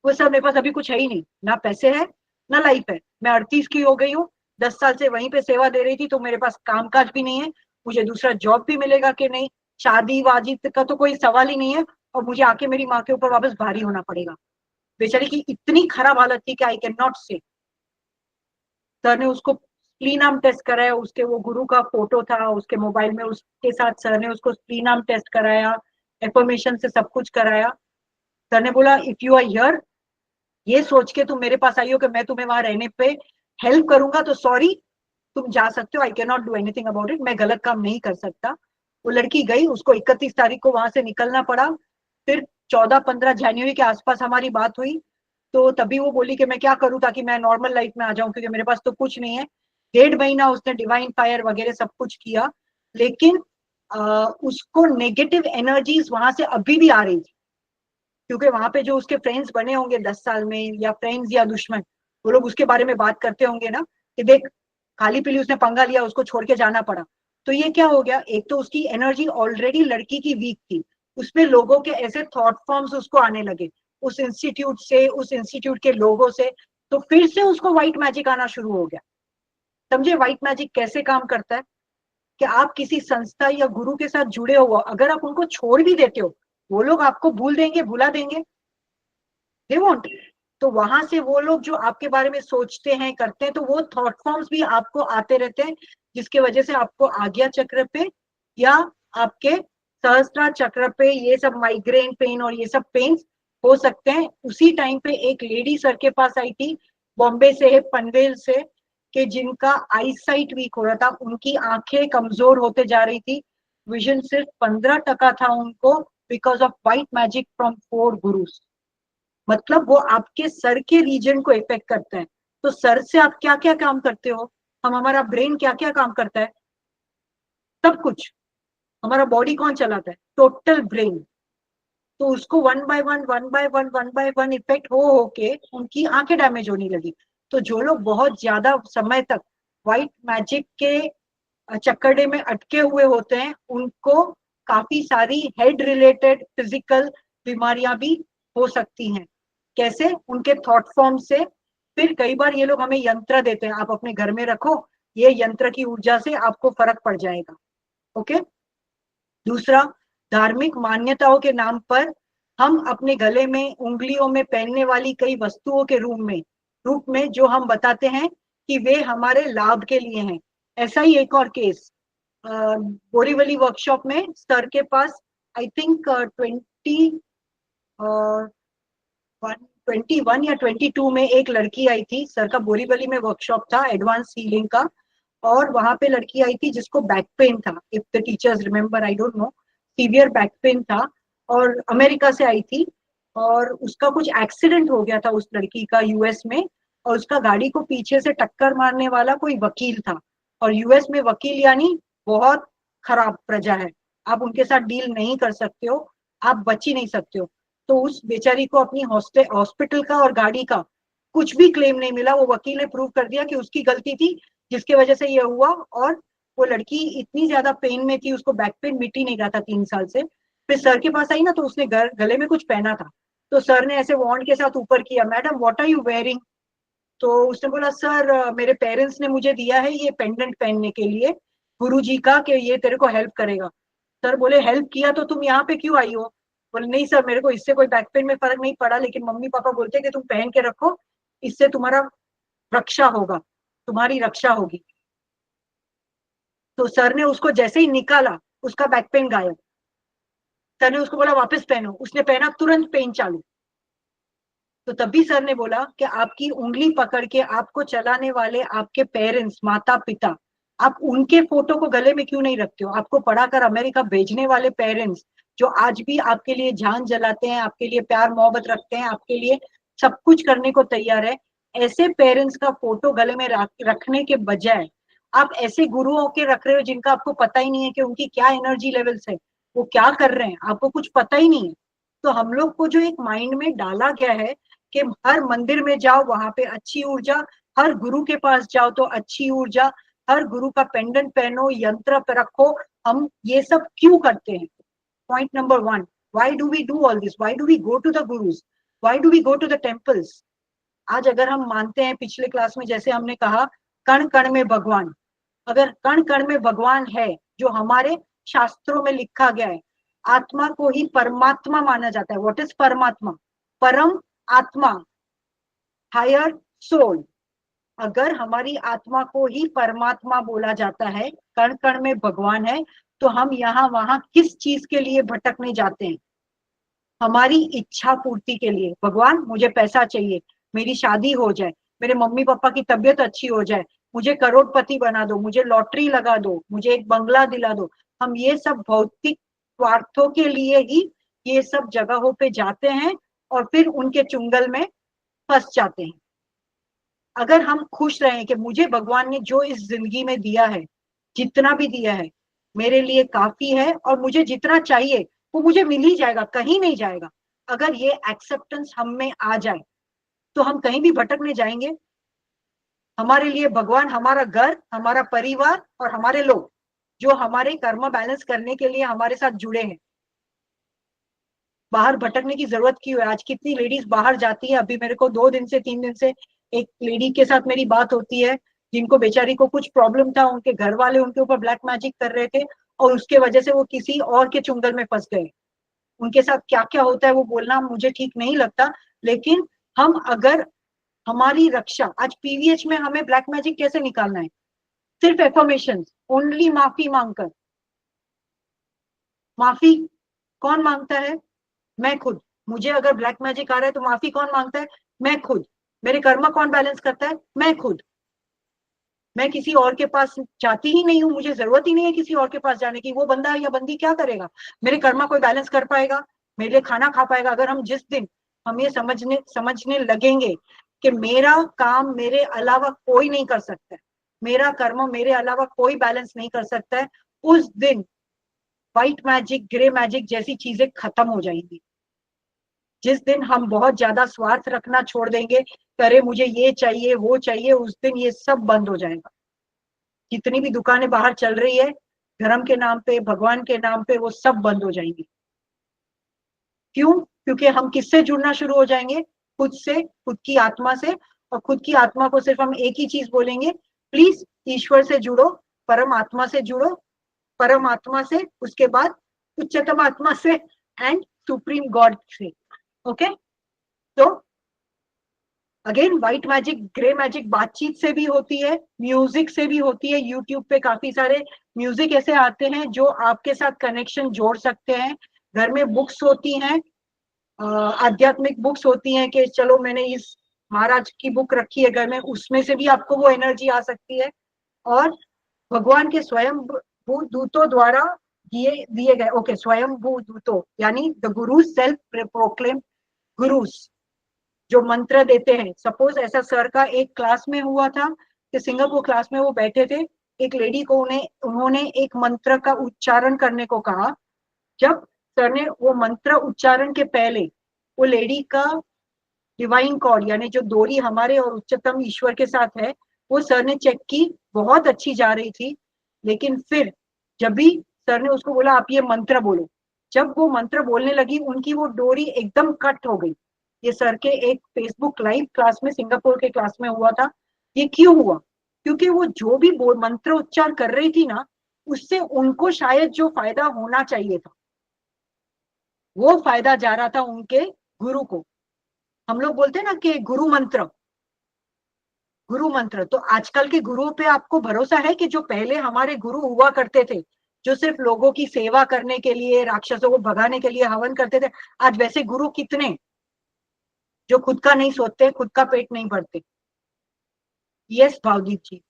वो सर मेरे पास अभी कुछ है ही नहीं, ना पैसे है ना लाइफ है, मैं 38 की हो गई हूँ, 10 साल से वहीं पे सेवा दे रही थी, तो मेरे पास कामकाज भी नहीं है, मुझे दूसरा जॉब भी मिलेगा कि नहीं, शादी वादी का तो कोई सवाल ही नहीं है, और मुझे आके मेरी माँ के ऊपर वापस भारी होना पड़ेगा। बेचारी की इतनी खराब हालत थी कि आई कैन नॉट से। सर ने उसको स्प्लीनाम टेस्ट कराया, उसके वो गुरु का फोटो था उसके मोबाइल में, उसके साथ सर ने उसको स्प्लीनाम टेस्ट कराया, एफर्मेशन से सब कुछ कराया। सर ने बोला इफ यू आर हियर, ये सोच के तुम मेरे पास आई हो कि मैं तुम्हें वहां रहने पे हेल्प करूंगा, तो सॉरी, तुम जा सकते हो, I can not do anything about it, मैं गलत काम नहीं कर सकता। वो लड़की गई, उसको 31 तारीख को वहां से निकलना पड़ा। फिर 14-15 जनवरी के आसपास हमारी बात हुई, तो तभी वो बोली कि मैं क्या करूं ताकि मैं नॉर्मल लाइफ में आ जाऊं, क्योंकि मेरे पास तो कुछ नहीं है। 1.5 महीना उसने डिवाइन फायर वगैरह सब कुछ किया, लेकिन उसको नेगेटिव एनर्जीज वहां से अभी भी आ रही थी, क्योंकि वहां पे जो उसके फ्रेंड्स बने होंगे 10 साल में, या फ्रेंड्स या दुश्मन, वो लोग उसके बारे में बात करते होंगे ना कि देख खाली पीली उसने पंगा लिया, उसको छोड़ के जाना पड़ा। तो ये क्या हो गया, एक तो उसकी एनर्जी ऑलरेडी लड़की की वीक थी, उसमें लोगों के ऐसे थॉट फॉर्म्स उसको आने लगे उस इंस्टीट्यूट से, उस इंस्टीट्यूट के लोगों से, तो फिर से उसको व्हाइट मैजिक आना शुरू हो गया। समझे व्हाइट मैजिक कैसे काम करता है? कि आप किसी संस्था या गुरु के साथ जुड़े हो, अगर आप उनको छोड़ भी देते हो, वो लोग आपको भूल देंगे, भुला देंगे, दे वोंट। तो वहां से वो लोग जो आपके बारे में सोचते हैं, करते हैं, तो वो थॉट फॉर्म्स भी आपको आते रहते हैं, जिसके वजह से आपको आज्ञा चक्र पे या आपके सहस्त्रा चक्र पे ये सब माइग्रेन पेन और ये सब पेन हो सकते हैं। उसी टाइम पे एक लेडी सर के पास आई थी, बॉम्बे से है, पनवेल से, कि जिनका आई साइट वीक हो रहा था, उनकी आंखें कमजोर होते जा रही थी, विजन सिर्फ 15% था उनको, because of white magic from 4 gurus. मतलब वो आपके सर के रीजन को इफेक्ट करता है। तो सर से आप क्या क्या काम करते हो, हमारा ब्रेन क्या क्या काम करता है, सब कुछ। हमारा बॉडी कौन चलाता है? Total brain. तो उसको वन बाय वन इफेक्ट हो के उनकी आंखें डैमेज होने लगी। तो जो लोग बहुत ज्यादा समय तक व्हाइट मैजिक के चक्करे में अटके हुए होते हैं, उनको काफी सारी हेड रिलेटेड फिजिकल बीमारियां भी हो सकती हैं। कैसे? उनके थॉट फॉर्म से। फिर कई बार ये लोग हमें यंत्र देते हैं, आप अपने घर में रखो, ये यंत्र की ऊर्जा से आपको फर्क पड़ जाएगा। ओके। दूसरा, धार्मिक मान्यताओं के नाम पर हम अपने गले में, उंगलियों में पहनने वाली कई वस्तुओं के रूप में जो हम बताते हैं कि वे हमारे लाभ के लिए हैं। ऐसा ही एक और केस बोरीवली वर्कशॉप में सर के पास आई थिंक 21 या 22 में एक लड़की आई थी। सर का बोरीवली में वर्कशॉप था एडवांस हीलिंग का, और वहां पे लड़की आई थी जिसको बैक पेन था, if the teachers remember, I don't no, severe back pain था, और अमेरिका से आई थी, और उसका कुछ एक्सीडेंट हो गया था उस लड़की का यूएस में, और उसका गाड़ी को पीछे से टक्कर मारने वाला कोई वकील था। और यूएस में वकील यानी बहुत खराब प्रजा है, आप उनके साथ डील नहीं कर सकते हो, आप बच ही नहीं सकते हो। तो उस बेचारी को अपनी हॉस्पिटल का और गाड़ी का कुछ भी क्लेम नहीं मिला। वो वकील ने प्रूव कर दिया कि उसकी गलती थी जिसकी वजह से ये हुआ, और वो लड़की इतनी ज्यादा पेन में थी, उसको बैक पेन मिट ही नहीं रहा था 3 साल से। फिर सर के पास आई ना, तो उसने गले में कुछ पहना था, तो सर ने ऐसे वॉन्ड के साथ ऊपर किया, madam what are you wearing? तो उसने बोला सर मेरे पेरेंट्स ने मुझे दिया है ये पेंडेंट पहनने के लिए गुरुजी का, कि ये तेरे को हेल्प करेगा। सर बोले हेल्प किया तो तुम यहाँ पे क्यों आई हो? बोले नहीं सर, मेरे को इससे कोई बैक पेन में फर्क नहीं पड़ा, लेकिन मम्मी पापा बोलते कि तुम पहन के रखो, इससे तुम्हारा रक्षा होगा, तुम्हारी रक्षा होगी। तो सर ने उसको जैसे ही निकाला, उसका बैक पेन गायब। सर ने उसको बोला वापस पहनो, उसने पहना, तुरंत पेन चालू। तो तभी सर ने बोला कि आपकी उंगली पकड़ के आपको चलाने वाले आपके पेरेंट्स, माता पिता, आप उनके फोटो को गले में क्यों नहीं रखते हो? आपको पढ़ाकर अमेरिका भेजने वाले पेरेंट्स जो आज भी आपके लिए जान जलाते हैं, आपके लिए प्यार मोहब्बत रखते हैं, आपके लिए सब कुछ करने को तैयार है, ऐसे पेरेंट्स का फोटो गले में रखने के बजाय आप ऐसे गुरुओं के रख रहे हो जिनका आपको पता ही नहीं है कि उनकी क्या एनर्जी लेवल्स है, वो क्या कर रहे हैं, आपको कुछ पता ही नहीं है। तो हम लोग को जो एक माइंड में डाला गया है कि हर मंदिर में जाओ वहां पे अच्छी ऊर्जा, हर गुरु के पास जाओ तो अच्छी ऊर्जा, हर गुरु का पेंडेंट पहनो, यंत्र पे रखो, हम ये सब क्यों करते हैं? Point number 1, why do we do all this? Why do we go to the gurus? Why do we go to the temples? आज अगर हम मानते हैं, पिछले क्लास में जैसे हमने कहा, कण कण में भगवान, अगर कण कण में भगवान है, जो हमारे शास्त्रों में लिखा गया है, आत्मा को ही परमात्मा माना जाता है। व्हाट इज परमात्मा? परम आत्मा, हायर सोल। अगर हमारी आत्मा को ही परमात्मा बोला जाता है, कण कण में भगवान है, तो हम यहाँ वहां किस चीज के लिए भटकने जाते हैं? हमारी इच्छा पूर्ति के लिए। भगवान मुझे पैसा चाहिए, मेरी शादी हो जाए, मेरे मम्मी पापा की तबीयत अच्छी हो जाए, मुझे करोड़पति बना दो, मुझे लॉटरी लगा दो, मुझे एक बंगला दिला दो। हम ये सब भौतिक स्वार्थों के लिए ही ये सब जगहों पे जाते हैं और फिर उनके चुंगल में फंस जाते हैं। अगर हम खुश रहें कि मुझे भगवान ने जो इस जिंदगी में दिया है, जितना भी दिया है, मेरे लिए काफी है, और मुझे जितना चाहिए वो मुझे मिल ही जाएगा, कहीं नहीं जाएगा। अगर ये एक्सेप्टेंस हम में आ जाए तो हम कहीं भी भटकने जाएंगे। हमारे लिए भगवान हमारा घर, हमारा परिवार और हमारे लोग जो हमारे कर्म बैलेंस करने के लिए हमारे साथ जुड़े हैं। बाहर भटकने की जरूरत क्यों है? आज कितनी लेडीज बाहर जाती है। अभी मेरे को 2 दिन से 3 दिन से एक लेडी के साथ मेरी बात होती है, जिनको बेचारी को कुछ प्रॉब्लम था, उनके घर वाले उनके ऊपर ब्लैक मैजिक कर रहे थे और उसके वजह से वो किसी और के चुंगल में फंस गए। उनके साथ क्या क्या होता है वो बोलना मुझे ठीक नहीं लगता, लेकिन हम अगर हमारी रक्षा, आज पीवीएच में हमें ब्लैक मैजिक कैसे निकालना है? सिर्फ एफर्मेशन, ओनली माफी मांगकर। माफी कौन मांगता है? मैं खुद। मुझे अगर ब्लैक मैजिक आ रहा है तो माफी कौन मांगता है? मैं खुद। मेरे कर्म कौन बैलेंस करता है? मैं खुद। मैं किसी और के पास जाती ही नहीं हूँ, मुझे जरूरत ही नहीं है किसी और के पास जाने की। वो बंदा या बंदी क्या करेगा? मेरे कर्मा कोई बैलेंस कर पाएगा? मेरे लिए खाना खा पाएगा? अगर हम जिस दिन हम ये समझने लगेंगे कि मेरा काम मेरे अलावा कोई नहीं कर सकता है, मेरा कर्म मेरे अलावा कोई बैलेंस नहीं कर सकता है, उस दिन व्हाइट मैजिक, ग्रे मैजिक जैसी चीजें खत्म हो जाएंगी। जिस दिन हम बहुत ज्यादा स्वार्थ रखना छोड़ देंगे, करे मुझे ये चाहिए वो चाहिए, उस दिन ये सब बंद हो जाएगा। जितनी भी दुकानें बाहर चल रही है धर्म के नाम पे, भगवान के नाम पे, वो सब बंद हो जाएंगी। क्यों? क्योंकि हम किससे जुड़ना शुरू हो जाएंगे? खुद से, खुद की आत्मा से। और खुद की आत्मा को सिर्फ हम एक ही चीज बोलेंगे, प्लीज ईश्वर से जुड़ो, परम आत्मा से जुड़ो, परम आत्मा से, उसके बाद उच्चतम आत्मा से एंड सुप्रीम गॉड से। ओके, तो again white magic, grey magic बातचीत से भी होती है, म्यूजिक से भी होती है। यूट्यूब पे काफी सारे म्यूजिक ऐसे आते हैं जो आपके साथ कनेक्शन जोड़ सकते हैं। घर में बुक्स होती हैं, आध्यात्मिक बुक्स होती हैं कि चलो मैंने इस महाराज की बुक रखी है घर में, उसमें से भी आपको वो एनर्जी आ सकती है। और भगवान के स्वयं दूतों द्वारा दिए गए, ओके, स्वयं दूतों यानी the Guru self proclaim guru's जो मंत्र देते हैं। सपोज ऐसा सर का एक क्लास में हुआ था कि सिंगापुर क्लास में वो बैठे थे, एक लेडी को उन्होंने एक मंत्र का उच्चारण करने को कहा। जब सर ने वो मंत्र उच्चारण के पहले वो लेडी का डिवाइन कॉर्ड यानी जो डोरी हमारे और उच्चतम ईश्वर के साथ है, वो सर ने चेक की, बहुत अच्छी जा रही थी। लेकिन फिर जब भी सर ने उसको बोला आप ये मंत्र बोलो, जब वो मंत्र बोलने लगी उनकी वो डोरी एकदम कट हो गई। ये सर के एक फेसबुक लाइव क्लास में, सिंगापुर के क्लास में हुआ था। ये क्यों हुआ? क्योंकि वो जो भी मंत्र उच्चार कर रही थी ना, उससे उनको शायद जो फायदा होना चाहिए था, वो फायदा जा रहा था उनके गुरु को। हम लोग बोलते हैं ना कि गुरु मंत्र, गुरु मंत्र। तो आजकल के गुरुओं पे आपको भरोसा है कि जो पहले हमारे गुरु हुआ करते थे, जो सिर्फ लोगों की सेवा करने के लिए, राक्षसों को भगाने के लिए हवन करते थे, आज वैसे गुरु कितने जो खुद का नहीं सोचते, खुद का पेट नहीं भरते? यस भावदीप जी,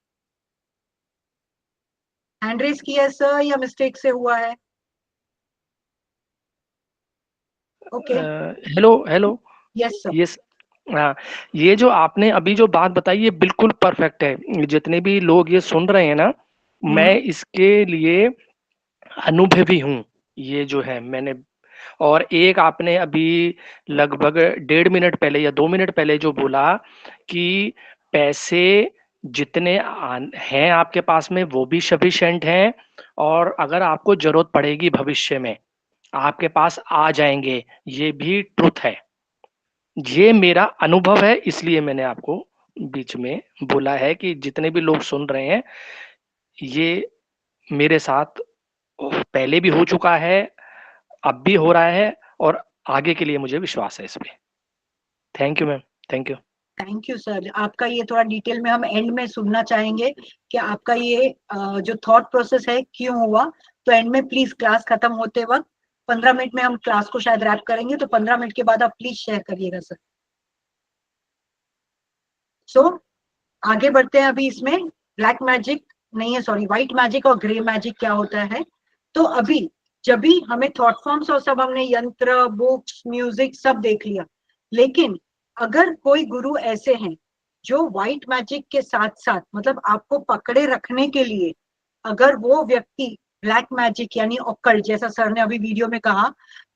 हैंड रेज किया सर या मिस्टेक से हुआ है? Okay, hello hello. Yes sir. Yes. हाँ, ये जो आपने अभी जो बात बताई ये बिल्कुल परफेक्ट है। जितने भी लोग ये सुन रहे हैं ना, मैं इसके लिए अनुभवी हूँ। ये जो है मैंने, और एक आपने अभी लगभग 1.5 मिनट पहले या 2 मिनट पहले जो बोला कि पैसे जितने हैं आपके पास में वो भी सफिशिएंट हैं, और अगर आपको जरूरत पड़ेगी भविष्य में आपके पास आ जाएंगे, ये भी ट्रुथ है। ये मेरा अनुभव है, इसलिए मैंने आपको बीच में बोला है कि जितने भी लोग सुन रहे हैं, ये मेरे साथ पहले भी हो चुका है, अब भी हो रहा है, और आगे के लिए मुझे विश्वास है इस पे। Thank you ma'am, thank you. Thank you sir. आपका ये थोड़ा डिटेल में हम एंड में सुनना चाहेंगे कि आपका ये जो थॉट प्रोसेस है क्यों हुआ। तो एंड में प्लीज क्लास खत्म होते वक्त 15 मिनट में हम क्लास को शायद रैप करेंगे, तो 15 मिनट के बाद आप प्लीज शेयर करिएगा सर। सो आगे बढ़ते हैं। अभी इसमें ब्लैक मैजिक नहीं है, सॉरी, व्हाइट मैजिक और ग्रे मैजिक क्या होता है। तो अभी जब भी हमें थॉट फॉर्म्स और सब हमने यंत्र, बुक्स, म्यूजिक सब देख लिया, लेकिन अगर कोई गुरु ऐसे हैं जो व्हाइट मैजिक के साथ साथ मतलब आपको पकड़े रखने के लिए, अगर वो व्यक्ति ब्लैक मैजिक यानी ऑकल्ट, जैसा सर ने अभी वीडियो में कहा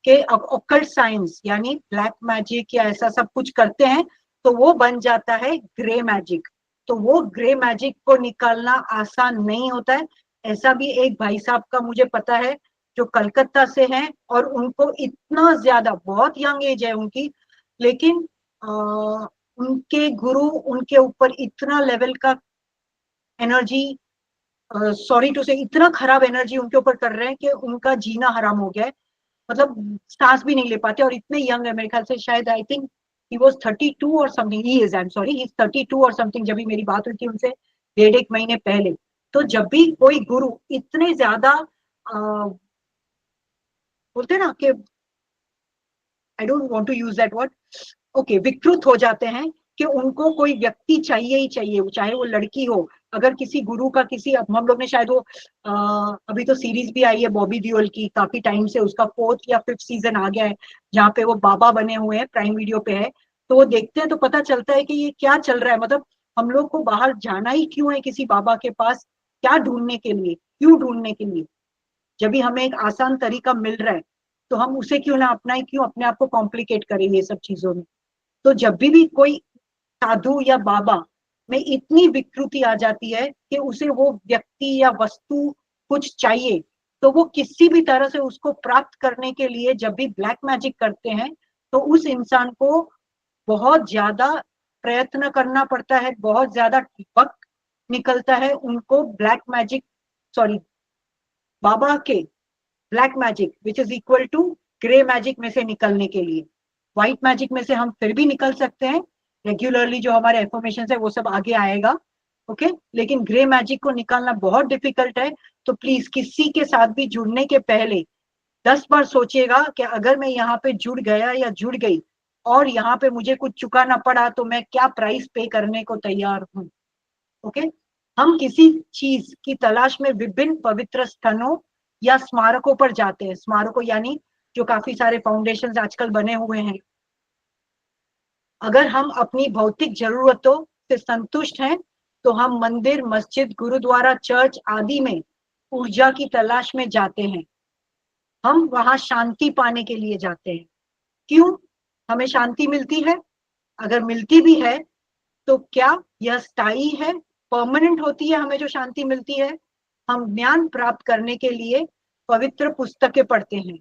कि ऑकल्ट साइंस यानी ब्लैक मैजिक या ऐसा सब कुछ करते हैं, तो वो बन जाता है ग्रे मैजिक। तो वो ग्रे मैजिक को निकालना आसान नहीं होता है। ऐसा भी एक भाई साहब का मुझे पता है जो कलकत्ता से हैं, और उनको इतना ज्यादा, बहुत यंग एज है उनकी, लेकिन उनके गुरु उनके ऊपर इतना लेवल का एनर्जी, सॉरी टू से, इतना खराब एनर्जी उनके ऊपर कर रहे हैं कि उनका जीना हराम हो गया है। मतलब सांस भी नहीं ले पाते, और इतने यंग है, मेरे ख्याल से शायद आई थिंक he was 32 और something, he is, I am sorry, he is 32 और समथिंग। जब भी मेरी बात हुई थी उनसे 1.5 महीने पहले। तो जब भी कोई गुरु इतने ज्यादा बोलते हैं ना कि I don't want to use that word, okay, विकृत हो जाते हैं कि उनको कोई व्यक्ति चाहिए ही चाहिए, चाहे वो लड़की हो। अगर किसी गुरु का किसी, हम लोग ने शायद वो अभी तो सीरीज भी आई है बॉबी देओल की, काफी टाइम से उसका 4th या 5th सीजन आ गया है, जहाँ पे वो बाबा बने हुए हैं, प्राइम वीडियो पे है। तो वो देखते हैं तो पता चलता है कि ये क्या चल रहा है। मतलब हम लोग को बाहर जाना ही क्यों है किसी बाबा के पास? क्या ढूंढने के लिए, क्यों ढूंढने के लिए? जब भी हमें एक आसान तरीका मिल रहा है तो हम उसे क्यों ना अपनाएं, क्यों अपने आप को कॉम्प्लिकेट करें ये सब चीजों में? तो जब भी कोई साधु या बाबा में इतनी विकृति आ जाती है कि उसे वो व्यक्ति या वस्तु कुछ चाहिए, तो वो किसी भी तरह से उसको प्राप्त करने के लिए जब भी ब्लैक मैजिक करते हैं, तो उस इंसान को बहुत ज्यादा प्रयत्न करना पड़ता है, बहुत ज्यादा वक्त निकलता है उनको ब्लैक मैजिक, सॉरी, बाबा के black magic which is equal to grey magic में से निकलने के लिए। व्हाइट मैजिक में से हम फिर भी निकल सकते हैं रेगुलरली, जो हमारे एफर्मेशन है वो सब आगे आएगा, ओके। लेकिन ग्रे मैजिक को निकालना बहुत डिफिकल्ट है। तो प्लीज किसी के साथ भी जुड़ने के पहले 10 बार सोचिएगा कि अगर मैं यहाँ पे जुड़ गया या जुड़ गई और यहाँ पे मुझे कुछ चुकाना पड़ा तो मैं क्या प्राइस पे करने को तैयार हूँ, ओके। हम किसी चीज की तलाश में विभिन्न पवित्र स्थानों या स्मारकों पर जाते हैं। स्मारकों यानी जो काफी सारे फाउंडेशंस आजकल बने हुए हैं। अगर हम अपनी भौतिक जरूरतों से संतुष्ट हैं तो हम मंदिर, मस्जिद, गुरुद्वारा, चर्च आदि में ऊर्जा की तलाश में जाते हैं। हम वहां शांति पाने के लिए जाते हैं। क्यों? हमें शांति मिलती है? अगर मिलती भी है तो क्या यह स्थायी है, परमानेंट होती है? हमें जो शांति मिलती है, हम ज्ञान प्राप्त करने के लिए पवित्र पुस्तकें पढ़ते हैं,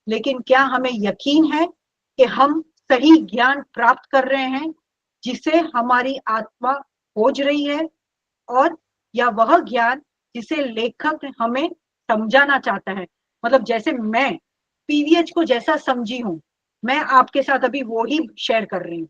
लेकिन क्या हमें यकीन है कि हम सही ज्ञान प्राप्त कर रहे हैं जिसे हमारी आत्मा खोज रही है, और या वह ज्ञान जिसे लेखक हमें समझाना चाहता है? मतलब जैसे मैं पीवीएच को जैसा समझी हूं, मैं आपके साथ अभी वो ही शेयर कर रही हूँ।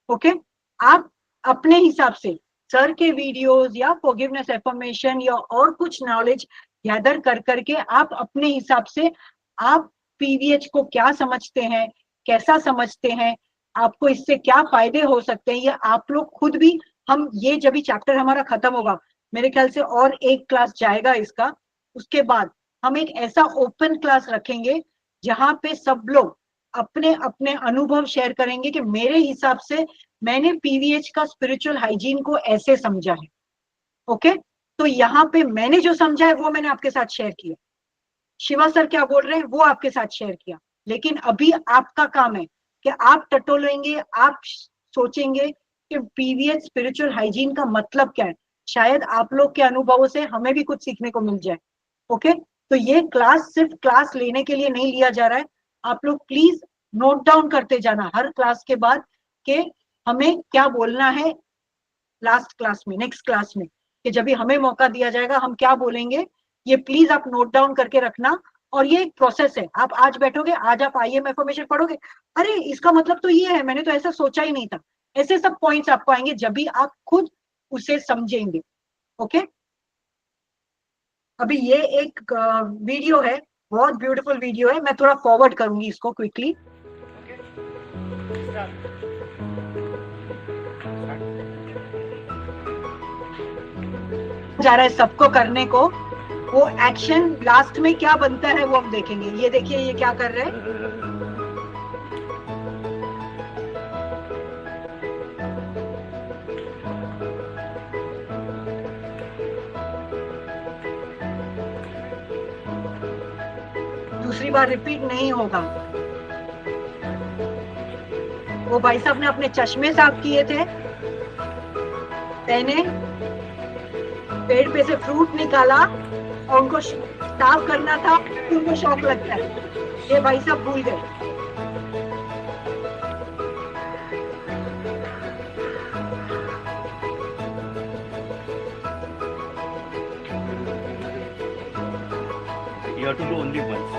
ओके, आप अपने हिसाब से सर के वीडियोस या फॉरगिवनेस एफर्मेशन या और कुछ नॉलेज गैदर कर करके आप अपने हिसाब से आप पीवीएच को क्या समझते हैं, कैसा समझते हैं, आपको इससे क्या फायदे हो सकते हैं, ये आप लोग खुद भी, हम ये जब भी चैप्टर हमारा खत्म होगा, मेरे ख्याल से और एक क्लास जाएगा इसका, उसके बाद हम एक ऐसा ओपन क्लास रखेंगे जहां पे सब लोग अपने अपने अनुभव शेयर करेंगे कि मेरे हिसाब से मैंने पीवीएच का स्पिरिचुअल हाइजीन को ऐसे समझा है। ओके, तो यहाँ पे मैंने जो समझा है वो मैंने आपके साथ शेयर किया, शिवा सर क्या बोल रहे हैं वो आपके साथ शेयर किया, लेकिन अभी आपका काम है कि आप टटोलेंगे, आप सोचेंगे कि पीवीएच स्पिरिचुअल हाइजीन का मतलब क्या है। शायद आप लोग के अनुभवों से हमें भी कुछ सीखने को मिल जाए। ओके, तो ये क्लास सिर्फ क्लास लेने के लिए नहीं लिया जा रहा है, आप लोग प्लीज नोट डाउन करते जाना हर क्लास के बाद कि हमें क्या बोलना है लास्ट क्लास में, नेक्स्ट क्लास में, कि जब भी हमें मौका दिया जाएगा हम क्या बोलेंगे, ये प्लीज आप नोट डाउन करके रखना। और ये एक प्रोसेस है, आप आज बैठोगे, आज आप आईएम इन्फॉर्मेशन पढ़ोगे, अरे इसका मतलब तो ये है, मैंने तो ऐसा सोचा ही नहीं था, ऐसे सब पॉइंट्स आपको आएंगे जब भी आप खुद उसे समझेंगे। ओके, अभी ये एक वीडियो है, बहुत ब्यूटीफुल वीडियो है, मैं थोड़ा फॉरवर्ड करूंगी इसको क्विकली। जा रहा है सबको करने को, वो एक्शन लास्ट में क्या बनता है वो हम देखेंगे। ये देखिए ये क्या कर रहे हैं, दूसरी बार रिपीट नहीं होगा। वो भाई साहब ने अपने चश्मे साफ किए थे, पहने, पेड़ पे से फ्रूट निकाला और उनको साफ करना था, उनको शौक लगता है, ये भाई साहब भूल गए। You have to do only once.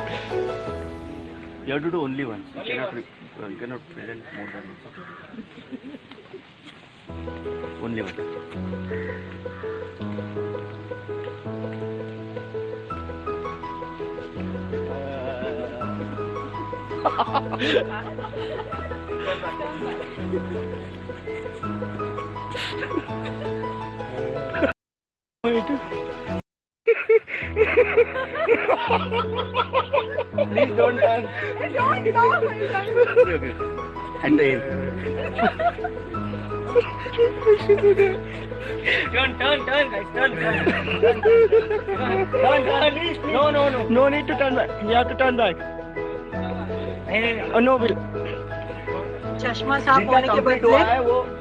You have to do only once. You cannot present more than once. Only once. Please don't turn. Okay. At the end. Turn, guys. Turn. No need to turn back. You have to turn back. No, Bill. चश्मा साफ होने के बदले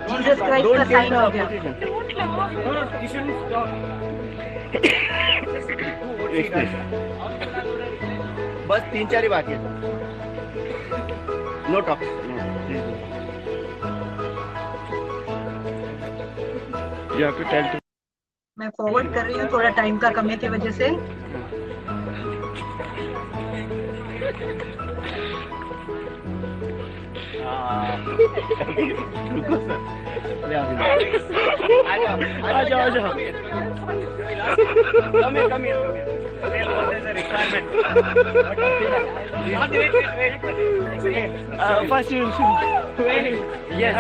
Jesus Christ का sign हो गया। बस 3-4 ही बाकी है। No talk. मैं फॉरवर्ड कर रही हूँ, थोड़ा टाइम का कमी की वजह से। रुको सर। आ जाओ। Come here. What is the requirement? First you should. Yes.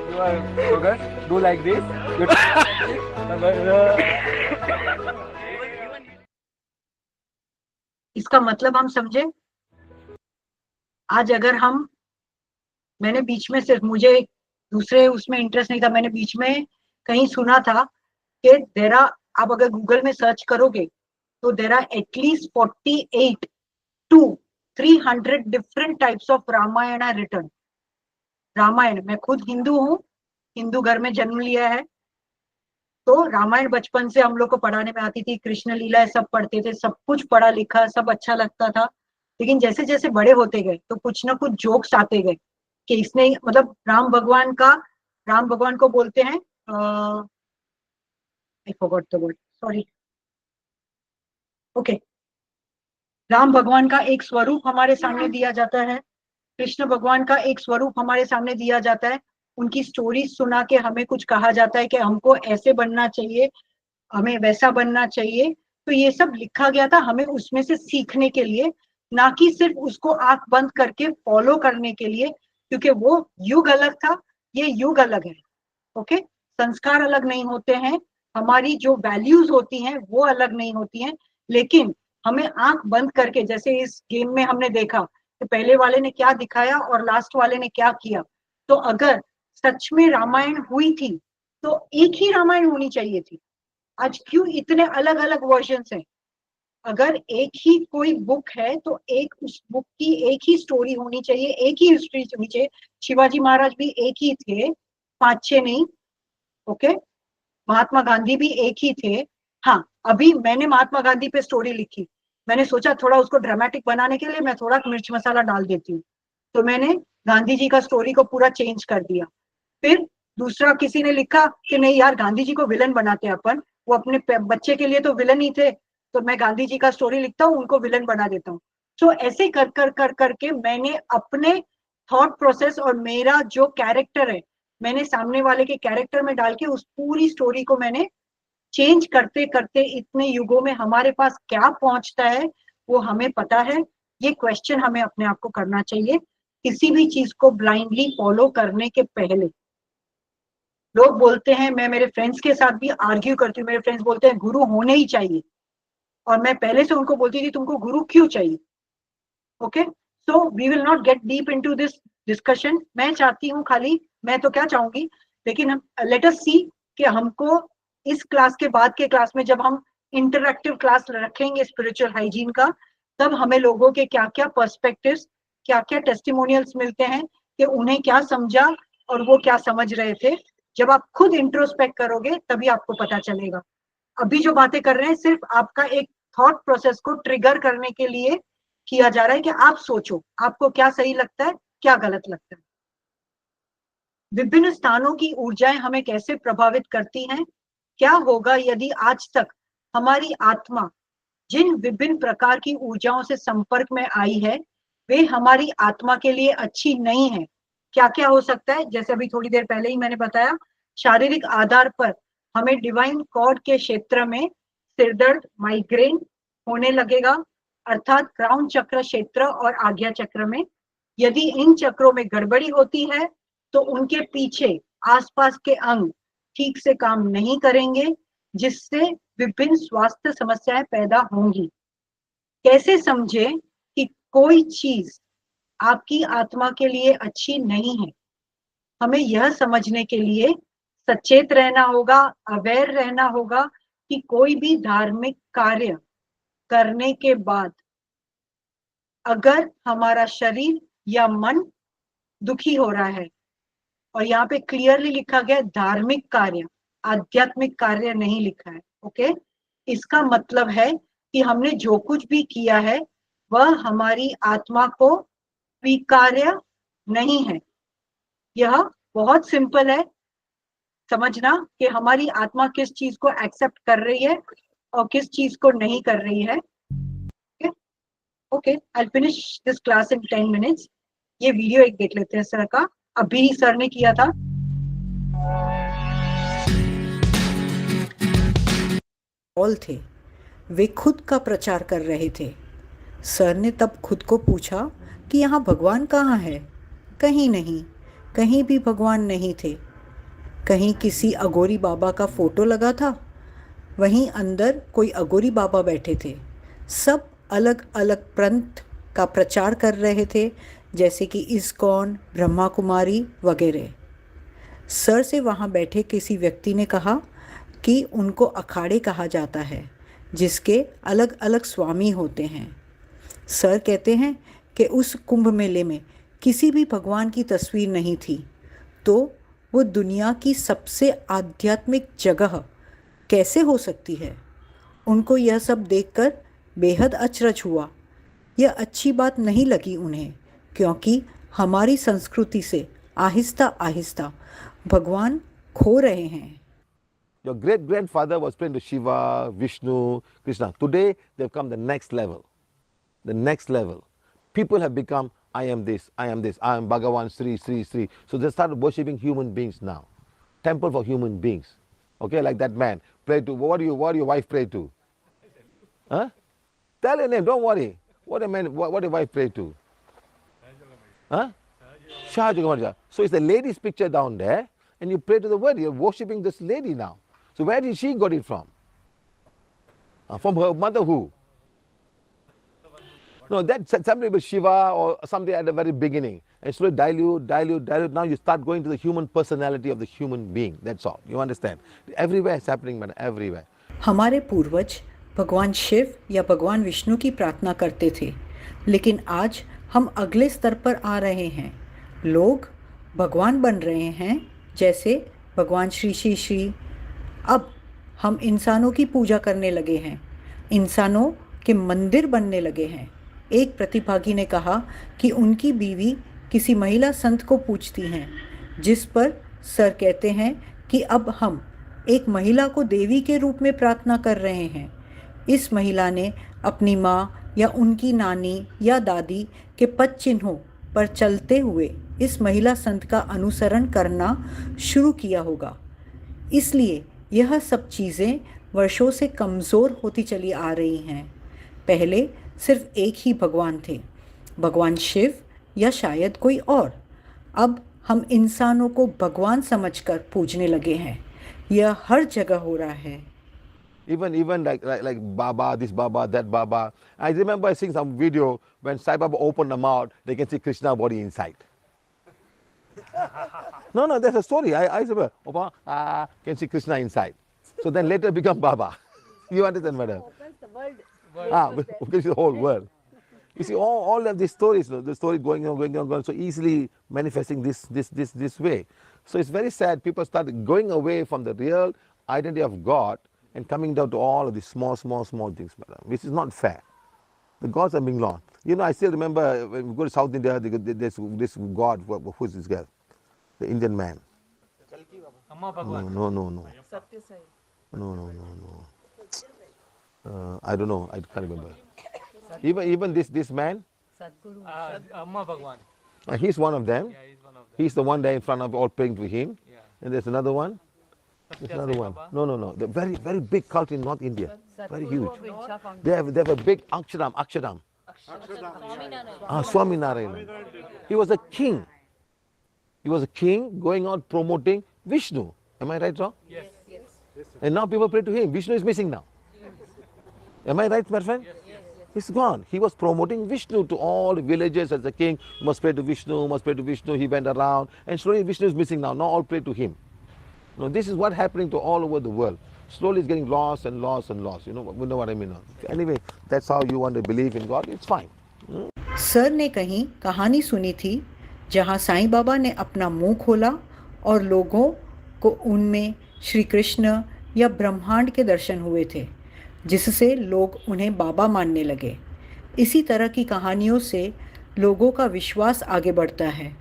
You are focused. Do like this. इसका मतलब हम समझे। आज अगर मैंने बीच में सिर्फ, मुझे दूसरे उसमें इंटरेस्ट नहीं था, मैंने बीच में कहीं सुना था कि देर आर, आप अगर गूगल में सर्च करोगे तो there are at least 48 to 300 different types of Ramayana are written. Ramayana, मैं खुद हिंदू हूँ, हिंदू घर में जन्म लिया है, तो रामायण बचपन से हम लोग को पढ़ाने में आती थी, कृष्ण लीला सब पढ़ते थे, सब कुछ पढ़ा लिखा, सब अच्छा लगता था। लेकिन जैसे जैसे बड़े होते गए तो कुछ ना कुछ जोक्स आते गए कि इसने, मतलब राम भगवान को बोलते हैं, I forgot the word, sorry, okay, Ram भगवान का एक स्वरूप हमारे सामने दिया जाता है, कृष्ण भगवान का एक स्वरूप हमारे सामने दिया जाता है, उनकी स्टोरी सुना के हमें कुछ कहा जाता है कि हमको ऐसे बनना चाहिए, हमें वैसा बनना चाहिए। तो ये सब लिखा गया था हमें उसमें से सीखने के लिए, ना कि सिर्फ उसको आंख बंद करके फॉलो करने के लिए, क्योंकि वो युग अलग था, ये युग अलग है। ओके, संस्कार अलग नहीं होते हैं, हमारी जो वैल्यूज होती हैं वो अलग नहीं होती हैं, लेकिन हमें आंख बंद करके, जैसे इस गेम में हमने देखा कि पहले वाले ने क्या दिखाया और लास्ट वाले ने क्या किया, तो अगर सच में रामायण हुई थी तो एक ही रामायण होनी चाहिए थी। आज क्यों इतने अलग अलग वर्जन्स हैं? अगर एक ही कोई बुक है तो एक उस बुक की एक ही स्टोरी होनी चाहिए, एक ही हिस्ट्री होनी चाहिए। शिवाजी महाराज भी एक ही थे, 5-6 नहीं। ओके, महात्मा गांधी भी एक ही थे। हाँ, अभी मैंने महात्मा गांधी पे स्टोरी लिखी, मैंने सोचा थोड़ा उसको ड्रामेटिक बनाने के लिए मैं थोड़ा मिर्च मसाला डाल देती हूँ, तो मैंने गांधी जी का स्टोरी को पूरा चेंज कर दिया। फिर दूसरा किसी ने लिखा कि नहीं यार, गांधी जी को विलन बनाते हैं अपन, वो अपने बच्चे के लिए तो विलन ही थे, तो मैं गांधी जी का स्टोरी लिखता हूँ, उनको विलन बना देता हूँ। तो ऐसे कर कर कर करके मैंने अपने थॉट प्रोसेस और मेरा जो कैरेक्टर है, मैंने सामने वाले के कैरेक्टर में डाल के उस पूरी स्टोरी को मैंने चेंज करते करते इतने युगों में हमारे पास क्या पहुंचता है वो हमें पता है। ये क्वेश्चन हमें अपने आप को करना चाहिए किसी भी चीज को ब्लाइंडली फॉलो करने के पहले। लोग बोलते हैं, मैं मेरे फ्रेंड्स के साथ भी आर्ग्यू करती हूँ, मेरे फ्रेंड्स बोलते हैं गुरु होने ही चाहिए, और मैं पहले से उनको बोलती थी तुमको गुरु क्यों चाहिए। Okay, so we will not get deep into this discussion. मैं चाहती हूँ खाली, मैं तो क्या चाहूंगी, लेकिन हम लेट अस सी कि हमको इस क्लास के बाद के क्लास में जब हम इंटरैक्टिव क्लास रखेंगे स्पिरिचुअल हाइजीन का, तब हमें लोगों के क्या क्या पर्सपेक्टिव्स, क्या क्या टेस्टिमोनियल्स मिलते हैं कि उन्हें क्या समझा और वो क्या समझ रहे थे। जब आप खुद इंट्रोस्पेक्ट करोगे तभी आपको पता चलेगा। अभी जो बातें कर रहे हैं सिर्फ आपका एक थॉट प्रोसेस को ट्रिगर करने के लिए किया जा रहा है कि आप सोचो आपको क्या सही लगता है, क्या गलत लगता है। विभिन्न स्थानों की ऊर्जाएं हमें कैसे प्रभावित करती हैं? क्या होगा यदि आज तक हमारी आत्मा जिन विभिन्न प्रकार की ऊर्जाओं से संपर्क में आई है वे हमारी आत्मा के लिए अच्छी नहीं है? क्या क्या हो सकता है? जैसे अभी थोड़ी देर पहले ही मैंने बताया, शारीरिक आधार पर हमें डिवाइन कॉर्ड के क्षेत्र में सिरदर्द, माइग्रेन होने लगेगा, अर्थात क्राउन चक्र क्षेत्र और आज्ञा चक्र में। यदि इन चक्रों में गड़बड़ी होती है तो उनके पीछे आसपास के अंग ठीक से काम नहीं करेंगे, जिससे विभिन्न स्वास्थ्य समस्याएं पैदा होंगी। कैसे समझे कि कोई चीज आपकी आत्मा के लिए अच्छी नहीं है? हमें यह समझने के लिए सचेत रहना होगा, अवेयर रहना होगा कि कोई भी धार्मिक कार्य करने के बाद अगर हमारा शरीर या मन दुखी हो रहा है, और यहाँ पे क्लियरली लिखा गया धार्मिक कार्य, आध्यात्मिक कार्य नहीं लिखा है। ओके, इसका मतलब है कि हमने जो कुछ भी किया है वह हमारी आत्मा को स्वीकार्य नहीं है। यह बहुत सिंपल है समझना कि हमारी आत्मा किस चीज को एक्सेप्ट कर रही है और किस चीज को नहीं कर रही है। Okay, I will finish this class in 10 minutes. ये वीडियो एक देख लेते हैं सर का, अभी सर ने किया था। पॉल थे, वे खुद का प्रचार कर रहे थे। सर ने तब खुद को पूछा कि यहाँ भगवान कहाँ है? कहीं नहीं, कहीं भी भगवान नहीं थे। कहीं किसी अघोरी बाबा का फोटो लगा था, वहीं अंदर कोई अघोरी बाबा बैठे थे। सब अलग अलग पंथ का प्रचार कर रहे थे, जैसे कि इस्कॉन, ब्रह्मा कुमारी वगैरह। सर से वहाँ बैठे किसी व्यक्ति ने कहा कि उनको अखाड़े कहा जाता है जिसके अलग अलग स्वामी होते हैं। सर कहते हैं कि उस कुंभ मेले में किसी भी भगवान की तस्वीर नहीं थी, तो वो दुनिया की सबसे आध्यात्मिक जगह कैसे हो सकती है। उनको यह सब देखकर बेहद अचरज हुआ। यह अच्छी बात नहीं लगी उन्हें, क्योंकि हमारी संस्कृति से आहिस्ता आहिस्ता भगवान खो रहे हैं। Your great grandfather was praying to Shiva, Vishnu, Krishna. Today they've come the next level. The next level. People have become, I am this, I am this, I am Bhagavan Sri, Sri, Sri. So they started worshipping human beings now. Temple for human beings. Okay, like that man. Pray to, what do your wife pray to? Huh? Tell your name, don't worry. What your wife pray to? Huh? Shah Jagamarja. So it's the lady's picture down there, and you pray to the word. You're worshipping this lady now. So where did she got it from? From her mother who? No, that's somebody with Shiva or something at the very beginning. And slowly dilute. Now you start going to the human personality of the human being. That's all. You understand? Everywhere it's happening, man. Everywhere. हमारे पूर्वज भगवान शिव या भगवान विष्णु की प्रार्थना करते थे, लेकिन आज हम अगले स्तर पर आ रहे हैं। लोग भगवान बन रहे हैं, जैसे भगवान श्री श्री श्री। अब हम इंसानों की पूजा करने लगे हैं, इंसानों के मंदिर बनने लगे हैं। एक प्रतिभागी ने कहा कि उनकी बीवी किसी महिला संत को पूछती हैं, जिस पर सर कहते हैं कि अब हम एक महिला को देवी के रूप में प्रार्थना कर रहे हैं। इस महिला ने अपनी माँ या उनकी नानी या दादी के पद चिन्हों पर चलते हुए इस महिला संत का अनुसरण करना शुरू किया होगा। इसलिए यह सब चीज़ें वर्षों से कमज़ोर होती चली आ रही हैं। पहले सिर्फ एक ही भगवान थे, भगवान शिव या शायद कोई और। अब हम इंसानों को भगवान समझकर पूजने लगे हैं। यह हर जगह हो रहा है। Even like Baba, this Baba, that Baba. I remember seeing some video when Sai Baba opened the mouth, they can see Krishna body inside. No, there's a story. I remember, can see Krishna inside. So then later become Baba. You understand, madam? Opens the world. Opens the whole world. You see, all of these stories, the story going on, so easily manifesting this way. So it's very sad. People start going away from the real identity of God and coming down to all of these small things, madam, which is not fair. The gods are being lost. You know, I still remember when we go to South India, there's this god, who is this guy? The Indian man. No. No. I don't know. I can't remember. Even this man. Amma Bhagwan. He's one of them. Yeah, he's one of them. He's the one there in front of all praying to him. Yeah. And there's another one. There's another one. No. The very big cult in North India. Very huge. They have a big Akshardham. Swaminarayan. He was a king. He was a king going out promoting Vishnu. Am I right, wrong? Yes. And now people pray to him. Vishnu is missing now. Am I right, my friend? Yes. He's gone. He was promoting Vishnu to all the villages as a king. Must pray to Vishnu, must pray to Vishnu. He went around. And slowly Vishnu is missing now. Now all pray to him. Now this is what happening to all over the world. Slowly it's getting lost. You know what I mean? Anyway, that's how you want to believe in God. It's fine. Sir ने कहीं कहानी सुनी थी जहाँ साईं बाबा ने अपना मुंह खोला और लोगों को उनमें श्री कृष्ण या ब्रह्मांड के दर्शन हुए थे, जिससे लोग उन्हें बाबा मानने लगे। इसी तरह की कहानियों से लोगों का विश्वास आगे बढ़ता है।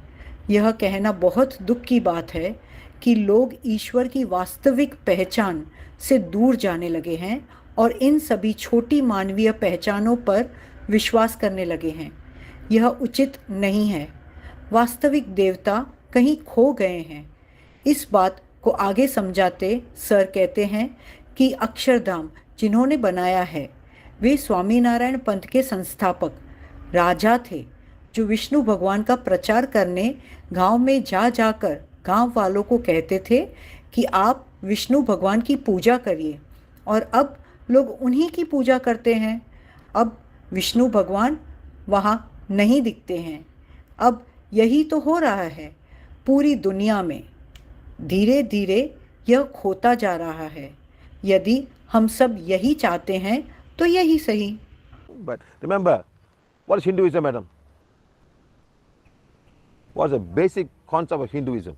यह कहना बहुत दुख की बात है कि लोग ईश्वर की वास्तविक पहचान से दूर जाने लगे हैं और इन सभी छोटी मानवीय पहचानों पर विश्वास करने लगे हैं। यह उचित नहीं है। वास्तविक देवता कहीं खो गए हैं। इस बात को आगे समझाते सर कहते हैं कि अक्षरधाम जिन्होंने बनाया है वे स्वामीनारायण पंथ के संस्थापक राजा थे, जो विष्णु भगवान का प्रचार करने गांव में जाकर गांव वालों को कहते थे कि आप विष्णु भगवान की पूजा करिए, और अब लोग उन्हीं की पूजा करते हैं। अब विष्णु भगवान वहाँ नहीं दिखते हैं। अब यही तो हो रहा है पूरी दुनिया में। धीरे धीरे यह खोता जा रहा है। यदि हम सब यही चाहते हैं तो यही सही। But remember, what is Hinduism, madam? What's the basic concept of Hinduism?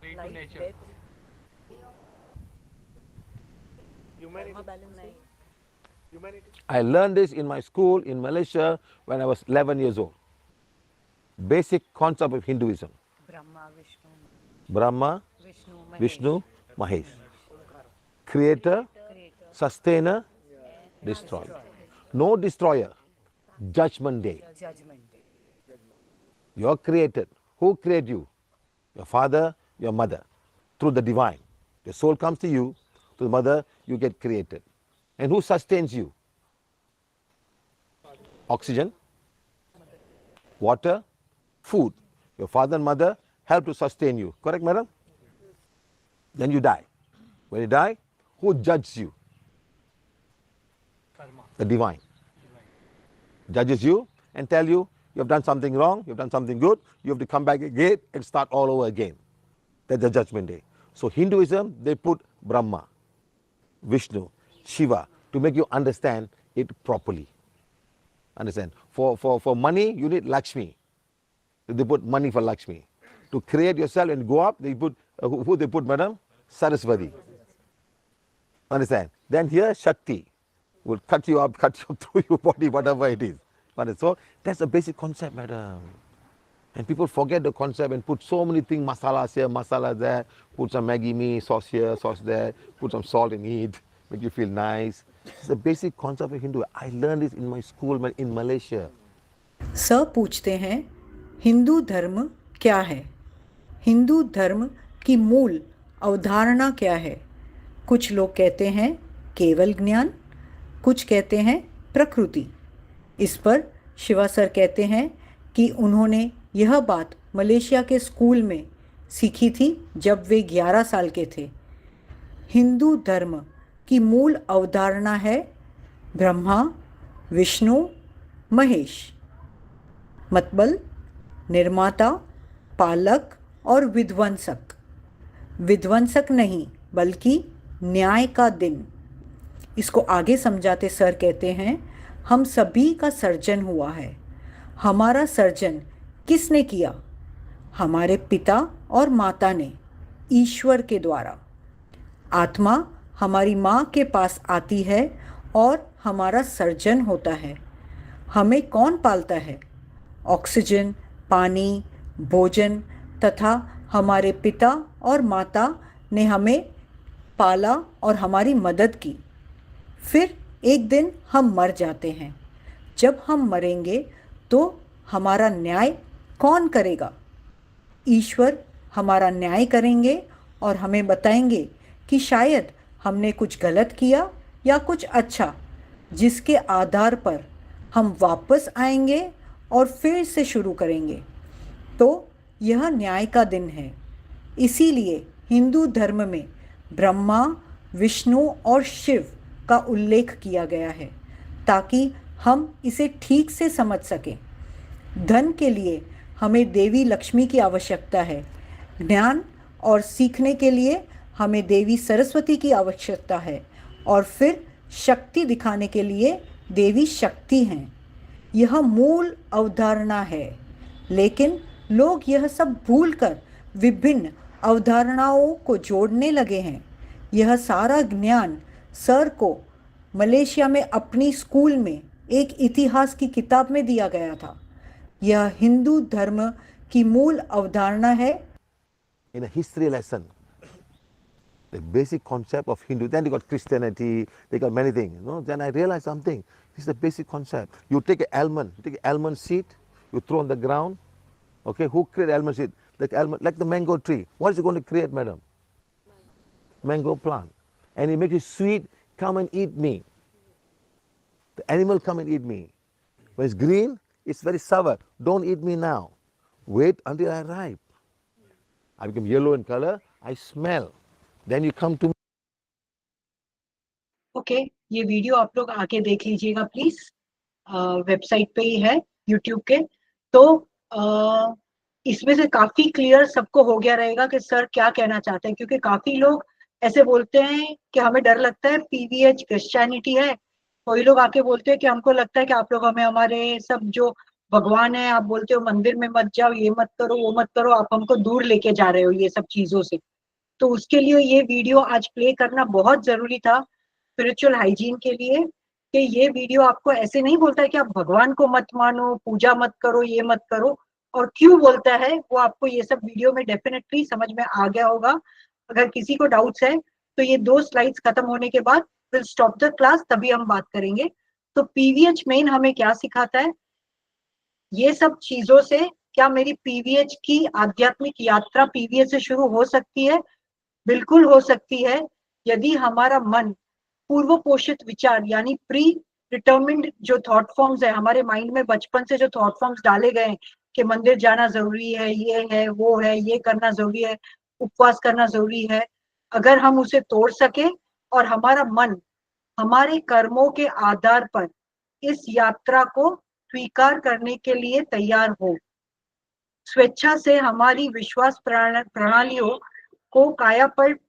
Free to nature. I learned this in my school in Malaysia when I was 11 years old. Basic concept of Hinduism. Brahma, Vishnu, Mahesh. Creator, sustainer, destroyer. No destroyer. Judgment day. You are created. Who created you? Your father, your mother. Through the divine. Your soul comes to you. To the mother, you get created. And who sustains you? Oxygen, water, food. Your father and mother help to sustain you. Correct, madam? Then you die. When you die, who judges you? The divine. Judges you and tell you, you have done something wrong, you have done something good, you have to come back again and start all over again. That's the judgment day. So Hinduism, they put Brahma, Vishnu, Shiva to make you understand it properly. Understand? For money, you need Lakshmi. They put money for Lakshmi. To create yourself and go up, they put, who they put, madam? Saraswati. Understand? Then here, Shakti will cut you up through your body, whatever it is. So that's the basic concept, madam. And people forget the concept and put so many things, masalas here, masala there, put some Maggi mee, sauce here, sauce there, put some salt and eat, make you feel nice. It's the basic concept of Hindu. I learned this in my school in Malaysia. Sir पूछते हैं, हिंदू धर्म क्या है? हिंदू धर्म की मूल अवधारणा क्या है? कुछ लोग कहते हैं केवल ज्ञान, कुछ कहते हैं प्रकृति। इस पर शिवा सर कहते हैं कि उन्होंने यह बात मलेशिया के स्कूल में सीखी थी जब वे 11 साल के थे। हिंदू धर्म की मूल अवधारणा है ब्रह्मा, विष्णु, महेश। मतबल, निर्माता, पालक और विध्वंसक। विध्वंसक नहीं बल्कि न्याय का दिन। इसको आगे समझाते सर कहते हैं, हम सभी का सर्जन हुआ है। हमारा सर्जन किसने किया? हमारे पिता और माता ने, ईश्वर के द्वारा। आत्मा हमारी माँ के पास आती है और हमारा सर्जन होता है। हमें कौन पालता है? ऑक्सीजन, पानी, भोजन तथा हमारे पिता और माता ने हमें पाला और हमारी मदद की। फिर एक दिन हम मर जाते हैं। जब हम मरेंगे तो हमारा न्याय कौन करेगा? ईश्वर हमारा न्याय करेंगे और हमें बताएंगे कि शायद हमने कुछ गलत किया या कुछ अच्छा, जिसके आधार पर हम वापस आएंगे और फिर से शुरू करेंगे। तो यह न्याय का दिन है। इसीलिए हिंदू धर्म में ब्रह्मा, विष्णु और शिव का उल्लेख किया गया है ताकि हम इसे ठीक से समझ सकें। धन के लिए हमें देवी लक्ष्मी की आवश्यकता है। ज्ञान और सीखने के लिए हमें देवी सरस्वती की आवश्यकता है और फिर शक्ति दिखाने के लिए देवी शक्ति हैं। यह मूल अवधारणा है, लेकिन लोग यह सब भूलकर विभिन्न अवधारणाओं को जोड़ने लगे हैं। यह सारा ज्ञान सर को मलेशिया में अपनी स्कूल में एक इतिहास की किताब में दिया गया था। यह हिंदू धर्म की मूल अवधारणा है। In a history lesson, the basic concept of Hindu, then they got Christianity, they got many things, Then I realized something. This is the basic concept. You take an almond seed, you throw on the ground. Okay, who created almond seed? Like the mango tree. What is it going to create, madam? Mango plant. And it makes it sweet, come and eat me. The animal come and eat me. When it's green, it's very sour. Don't eat me now. Wait until I ripe. I become yellow in color, I smell. Then you come to me. Okay, ये video आप लोग आके देख लीजिएगा please, website पे ही है YouTube के। तो इसमें से काफी क्लियर सबको हो गया रहेगा कि सर क्या कहना चाहते हैं, क्योंकि काफी लोग ऐसे बोलते हैं कि हमें डर लगता है पीवीएच क्रिश्चियनिटी है। कोई लोग आके बोलते हैं कि हमको लगता है कि आप लोग हमें हमारे सब जो भगवान है, आप बोलते हो मंदिर में मत जाओ, ये मत करो, वो मत करो, आप हमको दूर लेके जा रहे हो ये सब चीजों से। तो उसके लिए ये वीडियो आज प्ले करना बहुत जरूरी था स्पिरिचुअल हाइजीन के लिए, कि ये वीडियो आपको ऐसे नहीं बोलता है कि आप भगवान को मत मानो, पूजा मत करो, ये मत करो, और क्यों बोलता है वो आपको ये सब वीडियो में डेफिनेटली समझ में आ गया होगा। अगर किसी को डाउट्स है तो ये 2 स्लाइड्स खत्म होने के बाद विल स्टॉप द क्लास, तभी हम बात करेंगे। तो पीवीएच मेन हमें क्या सिखाता है, ये सब चीजों से क्या मेरी पीवीएच की आध्यात्मिक यात्रा पीवीएच से शुरू हो सकती है? बिल्कुल हो सकती है, यदि हमारा मन पूर्व पोषित विचार यानी प्री डिटर्मिन्ड जो थॉट फॉर्म्स है हमारे माइंड में, बचपन से जो थॉट फॉर्म्स डाले गए हैं कि मंदिर जाना जरूरी है, ये है, वो है, ये करना जरूरी है, उपवास करना जरूरी है, अगर हम उसे तोड़ सके और हमारा मन हमारे कर्मों के आधार पर इस यात्रा को स्वीकार करने के लिए तैयार हो, स्वेच्छा से हमारी विश्वास प्रणालियों को कायापलट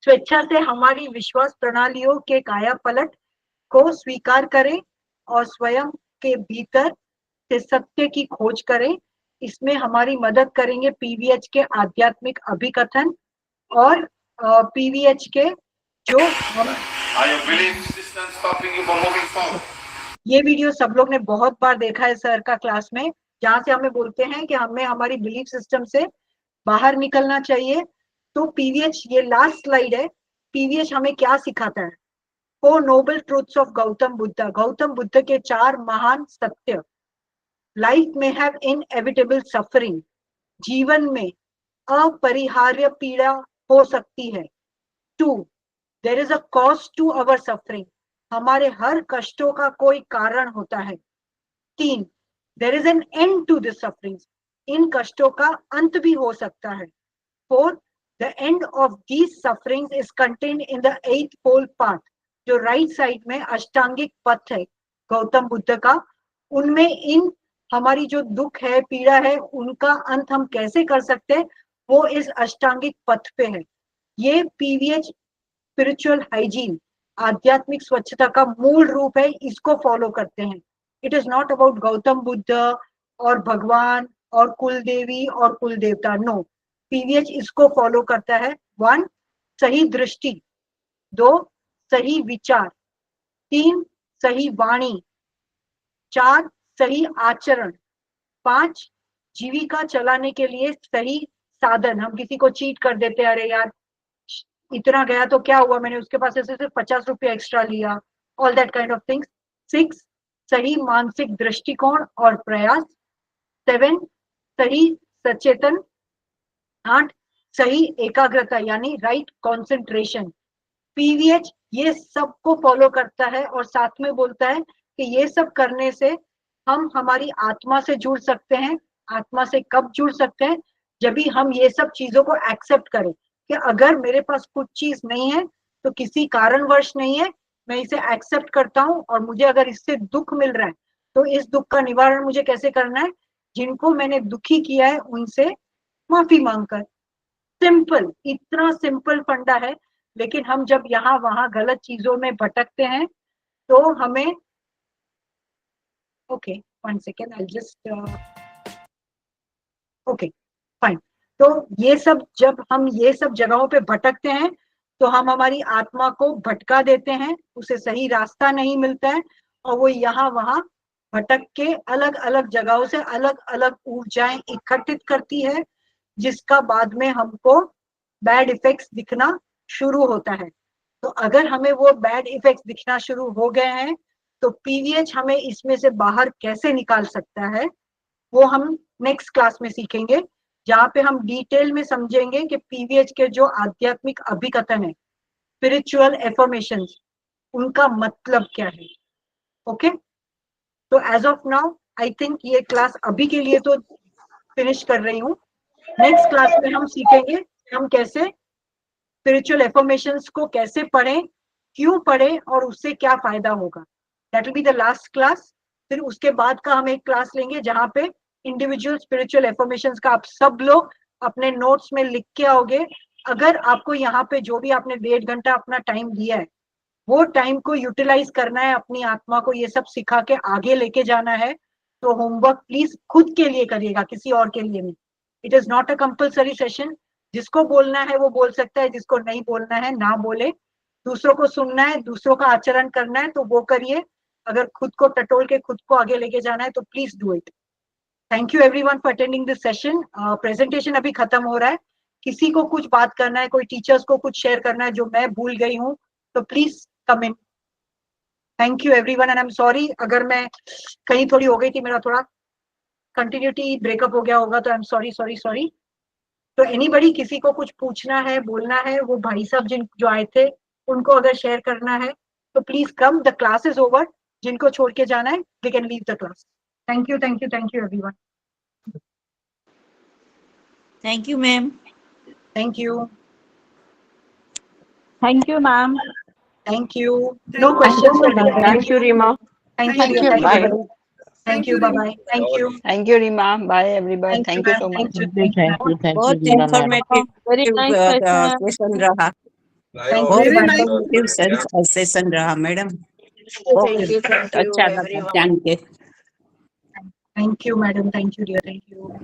स्वेच्छा से हमारी विश्वास प्रणालियों के कायापलट को स्वीकार करें और स्वयं के भीतर से सत्य की खोज करें। इसमें हमारी मदद करेंगे पीवीएच के आध्यात्मिक अभिकथन और पीवीएच के जो ये वीडियो सब लोग ने बहुत बार देखा है सर का क्लास में, जहां से हमें बोलते हैं कि हमें हमारी बिलीफ सिस्टम से बाहर निकलना चाहिए। तो पीवीएच, ये लास्ट स्लाइड है, पीवीएच हमें क्या सिखाता है? 4 noble truths of Gautam Buddha, Gautam Buddha के 4 महान सत्य। लाइफ में हैव इनएविटेबल सफरिंग, जीवन में अपरिहार्य पीड़ा हो सकती है। 2, there is a cause to our suffering, हमारे हर कष्टों का कोई कारण होता है। 3, there is an end to this suffering, इन कष्टों का अंत भी हो सकता है। 4, the end of these sufferings is contained in the 8th fold path, जो राइट साइड में अष्टांगिक पथ है गौतम बुद्ध का, उनमें इन हमारी जो दुख है, पीड़ा है, उनका अंत हम कैसे कर सकते हैं, वो इस अष्टांगिक पथ पे है। ये पीवीएच स्पिरिचुअल हाइजीन, आध्यात्मिक स्वच्छता का मूल रूप है, इसको फॉलो करते हैं। It is not about Gautam Buddha और भगवान और कुल देवी और कुल देवता, नो, पीवीएच इसको फॉलो करता है। 1, सही दृष्टि, 2, सही विचार, 3, सही वाणी, 4, सही आचरण, 5, जीविका चलाने के लिए सही साधन। हम किसी को चीट कर देते हैं, अरे यार इतना गया तो क्या हुआ, मैंने उसके पास से सिर्फ 50 रुपया एक्स्ट्रा लिया, all that kind of things. 6, सही मानसिक दृष्टिकोण और प्रयास। 7, सही सचेतन। 8, सही एकाग्रता यानी राइट कॉन्सेंट्रेशन। पीवीएच ये सबको फॉलो करता है और साथ में बोलता है कि ये सब करने से हम हमारी आत्मा से जुड़ सकते हैं। आत्मा से कब जुड़ सकते हैं? जब भी हम ये सब चीजों को एक्सेप्ट करें कि अगर मेरे पास कुछ चीज नहीं है तो किसी कारणवश नहीं है, मैं इसे एक्सेप्ट करता हूँ, और मुझे अगर इससे दुख मिल रहा है तो इस दुख का निवारण मुझे कैसे करना है? जिनको मैंने दुखी किया है उनसे माफी मांगकर। सिंपल, इतना सिंपल फंडा है, लेकिन हम जब यहाँ वहां गलत चीजों में भटकते हैं तो हमें okay, 1 second, I just okay fine. तो ये सब जब हम ये सब जगहों पे भटकते हैं तो हम हमारी आत्मा को भटका देते हैं, उसे सही रास्ता नहीं मिलता है, और वो यहाँ वहां भटक के अलग अलग जगहों से अलग अलग ऊर्जाएं इकट्ठित करती है, जिसका बाद में हमको बैड इफेक्ट्स दिखना शुरू होता है। तो अगर हमें वो बैड इफेक्ट्स दिखना शुरू हो गए हैं तो पीवीएच हमें इसमें से बाहर कैसे निकाल सकता है, वो हम नेक्स्ट क्लास में सीखेंगे, जहाँ पे हम डिटेल में समझेंगे कि पीवीएच के जो आध्यात्मिक अभिकथन है, स्पिरिचुअल एफर्मेशंस, उनका मतलब क्या है। ओके, तो as of now I think ये क्लास अभी के लिए तो फिनिश कर रही हूँ। नेक्स्ट क्लास में हम सीखेंगे हम कैसे स्पिरिचुअल एफर्मेशंस को कैसे पढ़ें, क्यों पढ़ें और उससे क्या फायदा होगा। That will be the last class. फिर उसके बाद का हम एक क्लास लेंगे जहाँ पे इंडिविजुअल स्पिरिचुअल एफर्मेशंस का आप सब लोग अपने नोट्स में लिख के आओगे। अगर आपको यहाँ पे जो भी आपने 1.5 घंटा अपना टाइम दिया है वो टाइम को यूटिलाइज करना है, अपनी आत्मा को ये सब सिखा के आगे लेके जाना है, तो होमवर्क प्लीज खुद के लिए करिएगा, किसी और के लिए नहीं। It is not a compulsory session. जिसको बोलना है वो बोल सकता है, जिसको नहीं बोलना है ना बोले। दूसरों को सुनना है, दूसरों का आचरण करना है तो वो करिए। अगर खुद को टटोल के खुद को आगे लेके जाना है तो please do it. Thank you everyone for attending this session. Presentation अभी खत्म हो रहा है। किसी को कुछ बात करना है, कोई टीचर्स को कुछ शेयर करना है जो मैं भूल गई हूँ, तो please come in. Thank you everyone and I am sorry अगर मैं कहीं थोड़ी हो गई थी, मेरा थोड़ा कंटिन्यूटी ब्रेकअप हो गया होगा, तो I am sorry sorry sorry. तो एनीबडी किसी को कुछ पूछना है, बोलना है, वो भाई साहब जो आए थे उनको अगर शेयर करना है तो please come. The class is over. जिनको छोड़ के जाना है they can leave the class. Thank you thank you thank you everyone. Thank you ma'am. Thank you. Thank you ma'am. Thank you. No questions for me. Thank you, Rima. Thank you. Thank you. Thank Bye. you. Thank you. Bye bye. Thank you. Thank you, Rima. Bye, everybody. Thank you ma'am. so much. Thank you. बहुत Rima, ma'am. Informative very nice session रहा। Thank बहुत you. Bye. Informative session रहा madam. बहुत अच्छा लगा जान के। Thank you, madam. Thank you, dear. Thank you.